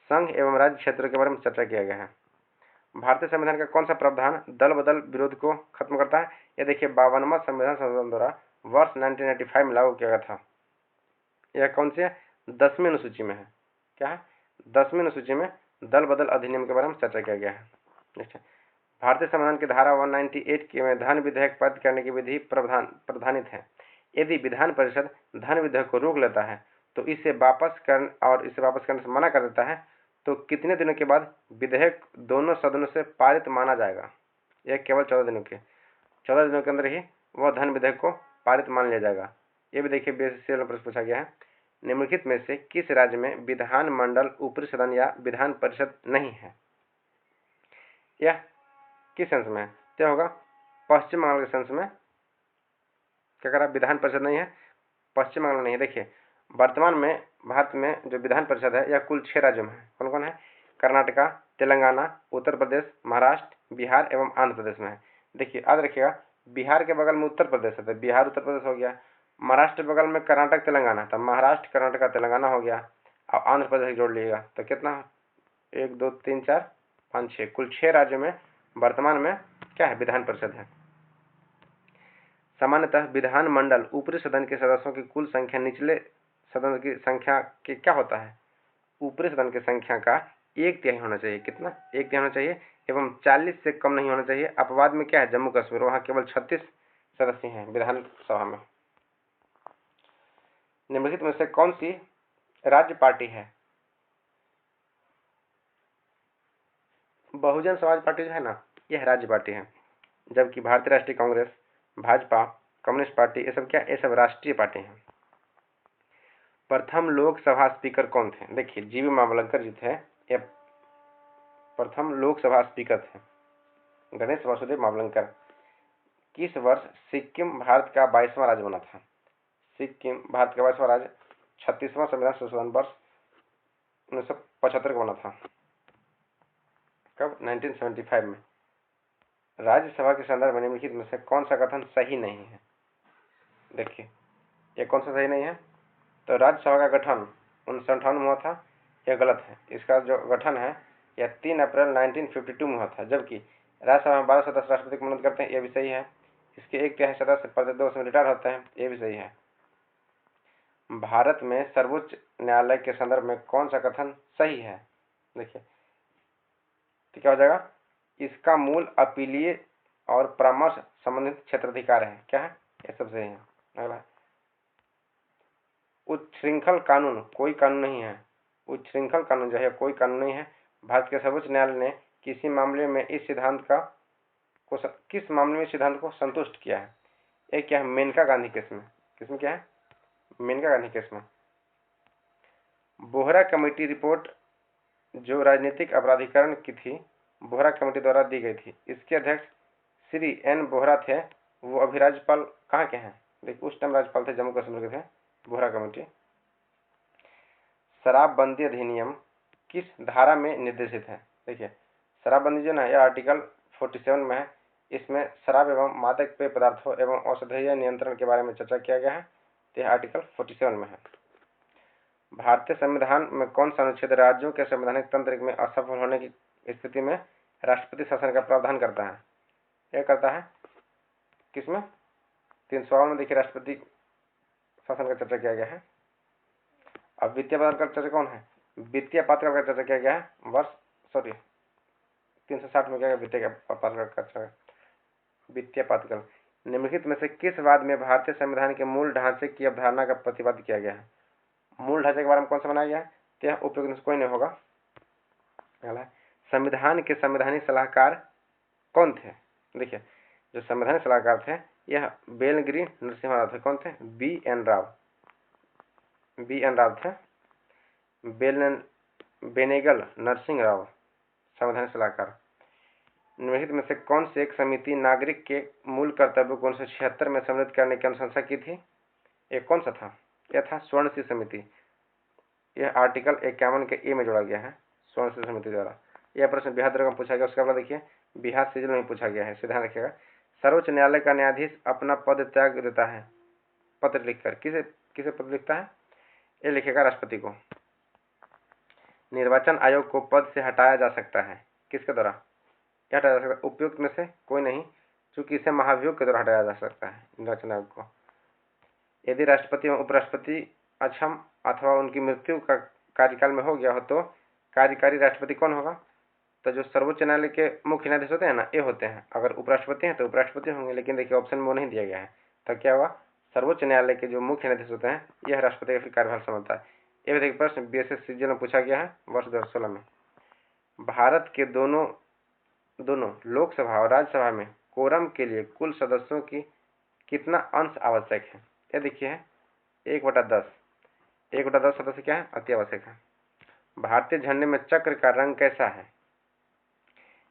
संघ एवं राज्य क्षेत्रों के बारे में चर्चा किया गया है। भारतीय संविधान का कौन सा प्रावधान दल बदल विरोध को खत्म करता है? यह देखिए 52वां संविधान संशोधन द्वारा वर्ष 1985 में लागू किया गया था। यह कौन सी है? 10वीं अनुसूची में है। क्या है? 10वीं अनुसूची में दल बदल अधिनियम के बारे में चर्चा किया गया है। नेक्स्ट है, भारतीय संविधान की धारा 198 के में धन विधेयक पारित करने की विधि प्रावधानित है। यदि विधान परिषद धन विधेयक को रोक लेता है तो इसे वापस करने से मना कर देता है तो कितने दिनों के बाद विधेयक दोनों सदनों से पारित माना जाएगा? यह केवल 14 दिनों के अंदर ही वह धन विधेयक को पारित मान लिया जाएगा। ये भी देखिए बेसिक प्रश्न पूछा गया है, निम्नलिखित में से किस राज्य में विधान मंडल ऊपरी सदन या विधान परिषद नहीं है? यह किस सेंस में है? क्या होगा? पश्चिम बंगाल के सेंस में क्या करा? विधान परिषद नहीं है, पश्चिम बंगाल नहीं है। देखिए वर्तमान में भारत में जो विधान परिषद है यह कुल 6 राज्यों में है। कौन कौन है? कर्नाटका, तेलंगाना, उत्तर प्रदेश, महाराष्ट्र, बिहार एवं आंध्र प्रदेश में है। देखिए याद रखिएगा, बिहार के बगल में उत्तर प्रदेश है तो बिहार उत्तर प्रदेश हो गया। महाराष्ट्र बगल में कर्नाटक तेलंगाना, तब महाराष्ट्र कर्नाटक तेलंगाना हो गया। और आंध्र प्रदेश जोड़ लीजिएगा तो कितना? 1 2 3 4 5 6, कुल 6 राज्यों में वर्तमान में क्या है? विधान परिषद है। सामान्यतः विधान मंडल ऊपरी सदन के सदस्यों की कुल संख्या निचले सदन की संख्या के क्या होता है? ऊपरी सदन की संख्या का 1/3 होना चाहिए। कितना? 1/3 होना चाहिए एवं 40 से कम नहीं होना चाहिए। अपवाद में क्या है? जम्मू कश्मीर, वहां केवल 36 सदस्य हैं विधानसभा में। निम्नलिखित में से कौन सी राज्य पार्टी है? बहुजन समाज पार्टी जो है ना, यह राज्य पार्टी है, जबकि भारतीय राष्ट्रीय कांग्रेस, भाजपा, कम्युनिस्ट पार्टी ये सब क्या? ये सब राष्ट्रीय पार्टी हैं। प्रथम लोकसभा स्पीकर कौन थे? देखिए जीवी मावलंकर जी थे, ये प्रथम लोकसभा स्पीकर थे, गणेश वासुदेव मावलंकर। किस वर्ष सिक्किम भारत का 22वां राज्य बना था? सिक्किम भारत का 22वां राज्य 36वां संविधान संशोधन वर्ष 1975 को बना था। कब? 1975 में। राज्यसभा के संदर्भ में निम्नलिखित में से कौन सा कथन सही नहीं है? देखिए ये कौन सा सही नहीं है? तो राज्यसभा का गठन 1958 में हुआ था, यह गलत है। इसका जो गठन है यह 3 अप्रैल 1952 में हुआ था, जबकि राज्यसभा में 12 सदस्य राष्ट्रपति को मनोनीत करते हैं, यह भी सही है। इसके 1/3 सदस्य प्रत्येक 2 वर्ष में रिटायर होते हैं, यह भी सही है। भारत में सर्वोच्च न्यायालय के संदर्भ में कौन सा कथन सही है? देखिए तो क्या हो जाएगा? इसका मूल अपीलीय और परामर्श संबंधित क्षेत्राधिकार है। क्या है? यह सब सही है। अगला, उच्छृंखल कानून कोई कानून नहीं है। उच्छृंखल कानून जो है कोई कानून नहीं है। भारत के सर्वोच्च न्यायालय ने किसी मामले में इस सिद्धांत किस मामले में सिद्धांत को संतुष्ट किया है? एक क्या है? मेनका गांधी केस में। किसमें क्या है? मेनका गांधी केस में। बोहरा कमेटी रिपोर्ट जो राजनीतिक अपराधीकरण की थी, बोहरा कमेटी द्वारा दी गई थी, इसके अध्यक्ष श्री एन बोहरा थे। वो अभी राज्यपाल कहाँ के हैं? देखिए उस टाइम राज्यपाल थे जम्मू कश्मीर के थे, बोहरा कमेटी। शराबबंदी अधिनियम किस धारा में निर्देशित है? देखिए शराबबंदी जो ना यह आर्टिकल 47 में है। इसमें शराब एवं मादक पेय पदार्थों एवं औषधीय नियंत्रण के बारे में चर्चा किया गया है, तो यह आर्टिकल 47 में है। भारतीय संविधान में कौन सा अनुच्छेद राज्यों के संवैधानिक तंत्र में असफल होने की स्थिति में राष्ट्रपति शासन का प्रावधान करता है? यह करता है किसमें? 352 में। देखिए राष्ट्रपति शासन का चर्चा किया गया है। अब वित्तीय बाजार का चर्चा कौन है? वित्तीय पात्रता का चर्चा किया गया है वर्ष 360 में क्या वित्तीय पात्रता का चर्चा। वित्तीय पात्रता निम्नलिखित में से किस वाद में भारतीय संविधान के मूल ढांचे की अवधारणा का प्रतिपादित किया गया है? मूल ढांचे के बारे में कौन सा बनाया गया है? तो यह उपयोग से कोई नहीं होगा। संविधान के संवैधानिक सलाहकार कौन थे? देखिए, जो संवैधानिक सलाहकार थे यह बेलगिरी नरसिम्हा राव थे। कौन थे? बी.एन. राव थे। बेनेगल नरसिंह राव संवैधानिक सलाहकार। निम्नलिखित में से कौन सी एक समिति नागरिक के मूल कर्तव्यों को 1976 में सम्मिलित करने की अनुशंसा की थी? एक कौन सा था? यह था स्वर्ण सिंह समिति। यह आर्टिकल 51 के ए में जोड़ा गया है स्वर्ण सिंह समिति द्वारा। यह प्रश्न बिहार द्वारा पूछा गया। उसके बाद देखिए बिहार सिविल में पूछा गया है, ध्यान रखिएगा। सर्वोच्च न्यायालय का न्यायाधीश अपना पद त्याग देता है पत्र लिखकर। किसे पत्र लिखता है? ये लिखेगा राष्ट्रपति को। निर्वाचन आयोग को पद से हटाया जा सकता है। किसके द्वारा हटाया जा सकता है? उपयुक्त में से कोई नहीं, चूंकि इसे महाभियोग के द्वारा हटाया जा सकता है निर्वाचन आयोग को। यदि राष्ट्रपति एवं उपराष्ट्रपति अक्षम अथवा उनकी मृत्यु का कार्यकाल में हो गया हो तो कार्यकारी राष्ट्रपति कौन होगा? तो जो सर्वोच्च न्यायालय के मुख्य न्यायाधीश होते हैं ना, ये होते हैं। अगर उपराष्ट्रपति हैं तो उपराष्ट्रपति होंगे, लेकिन देखिए ऑप्शन में वो नहीं दिया गया है। तो क्या हुआ? सर्वोच्च न्यायालय के जो मुख्य न्यायाधीश होते हैं यह राष्ट्रपति का फिर कार्यभार संभालता है। ये देखिए प्रश्न बीएसएस सीजीएल में पूछा गया है वर्ष 2016 में। भारत के दोनों लोकसभा और राज्यसभा में कोरम के लिए कुल सदस्यों की कितना अंश आवश्यक है? ये देखिए 1/10। 1/10 सदस्य क्या है? अति आवश्यक है। भारतीय झंडे में चक्र का रंग कैसा है?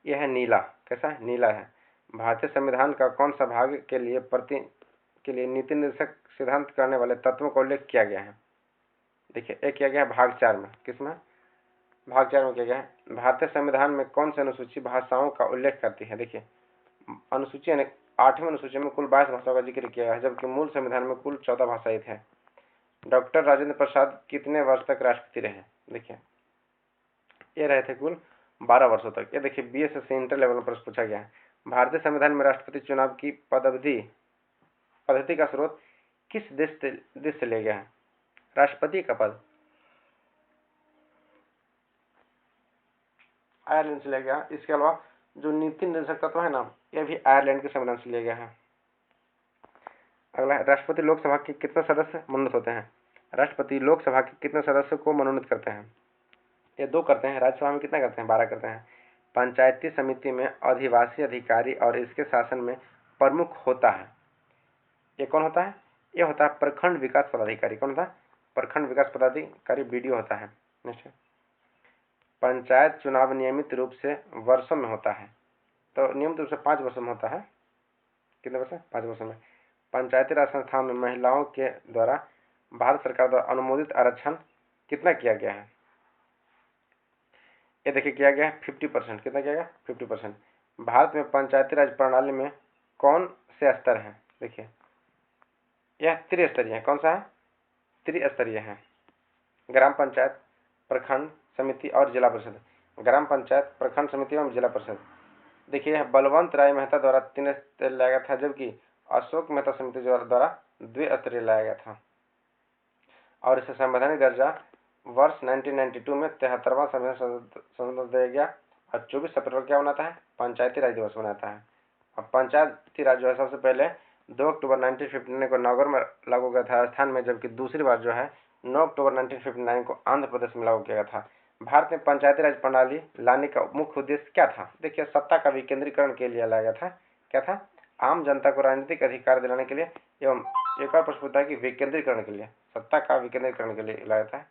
यह है नीला। कैसा है? नीला है। भारतीय संविधान का कौन सा भाग के लिए नीति निर्देशक सिद्धांत करने वाले तत्वों का उल्लेख किया गया है? देखिए एक किया गया है भाग 4 में। किसमें? भाग 4 में किया गया है। भारतीय संविधान में कौन सी अनुसूची भाषाओं का उल्लेख करती है? देखिए अनुसूची 8वीं अनुसूची में कुल 22 भाषाओं का जिक्र किया है, जबकि मूल संविधान में कुल 14 भाषाएं थे। डॉक्टर राजेंद्र प्रसाद कितने वर्ष तक राष्ट्रपति रहे? देखिए ये रहे थे कुल 12 वर्षों तक। ये देखिए बीएसएस इंटर लेवल में प्रश्न पूछा गया है। भारतीय संविधान में राष्ट्रपति चुनाव की पद्धति का स्रोत किस देश से लिया गया है? राष्ट्रपति का पद आयरलैंड से लिया गया। इसके अलावा जो नीति निर्देशक तत्व है ना, यह भी आयरलैंड के संविधान से लिया गया है। अगला है राष्ट्रपति लोकसभा के कितने सदस्य मनोनीत होते हैं? राष्ट्रपति लोकसभा के कितने सदस्यों को मनोनीत करते हैं? ये 2 करते हैं। राज्यसभा में कितना करते हैं? 12 करते हैं। पंचायती समिति में अधिवासी अधिकारी और इसके शासन में प्रमुख होता है। ये कौन होता है? ये होता है प्रखंड विकास पदाधिकारी। कौन होता है? प्रखंड विकास पदाधिकारी बीडीओ होता है। निश्चय। पंचायत चुनाव नियमित रूप से वर्षों में होता है। तो नियमित रूप से 5 वर्षों में होता है। कितने वर्ष? 5 वर्षों में। पंचायती राज संस्थान में महिलाओं के द्वारा भारत सरकार द्वारा अनुमोदित आरक्षण कितना किया गया है? ये देखिए किया गया है 50%। कितना किया गया? 50%। भारत में पंचायती राज प्रणाली में कौन से स्तर हैं? देखिए यह त्रिस्तरीय है। कौन सा है? त्रिस्तरीय है। ग्राम पंचायत, प्रखंड समिति और जिला परिषद। ग्राम पंचायत, प्रखंड समिति एवं जिला परिषद। देखिए यह बलवंत राय मेहता द्वारा 3 स्तरीय लाया गया था, जबकि अशोक मेहता समिति द्वारा 2 स्तरीय लाया गया था। और इसे संवैधानिक दर्जा वर्ष 1992 में 73वां संशोधन दिया गया और 24 अप्रैल क्या बनाता है? पंचायती राज दिवस बनाता है। अब पंचायती राज जो है सबसे पहले 2 अक्टूबर 1959 को नगर में लागू किया था राजस्थान में, जबकि दूसरी बार जो है 9 अक्टूबर 1959 को आंध्र प्रदेश में लागू किया गया था। भारत में पंचायती राज प्रणाली लाने का मुख्य उद्देश्य क्या था? देखिए सत्ता का विकेंद्रीकरण के लिए लाया गया था। क्या था? आम जनता को राजनीतिक अधिकार दिलाने के लिए एवं एक और प्रश्न पूछता है कि विकेंद्रीकरण के लिए, सत्ता का विकेंद्रीकरण के लिए लाया था।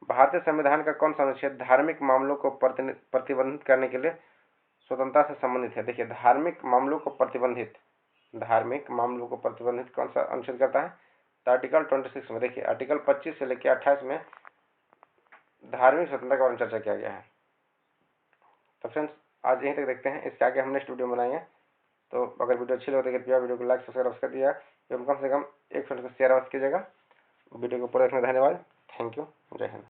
भारतीय संविधान का कौन सा अनुच्छेद धार्मिक मामलों को प्रतिबंधित करने के लिए स्वतंत्रता से संबंधित है? देखिए धार्मिक मामलों को प्रतिबंधित कौन सा अनुच्छेद करता है? तो आर्टिकल 26 में। देखिए आर्टिकल 25 से लेकर 28 में धार्मिक स्वतंत्रता के बारे में चर्चा किया गया है। तो फ्रेंड्स आज यहीं तक देखते हैं, इसके आगे हम नेक्स्ट वीडियो बनाएंगे। तो अगर वीडियो अच्छी लगे तो कृपया वीडियो को लाइक सब्सक्राइब कर दिया एवं कम से कम एक फ्रेंड को शेयर अवश्य कीजिएगा। वीडियो को पूरा देखने धन्यवाद। Thank you. जय हिंद।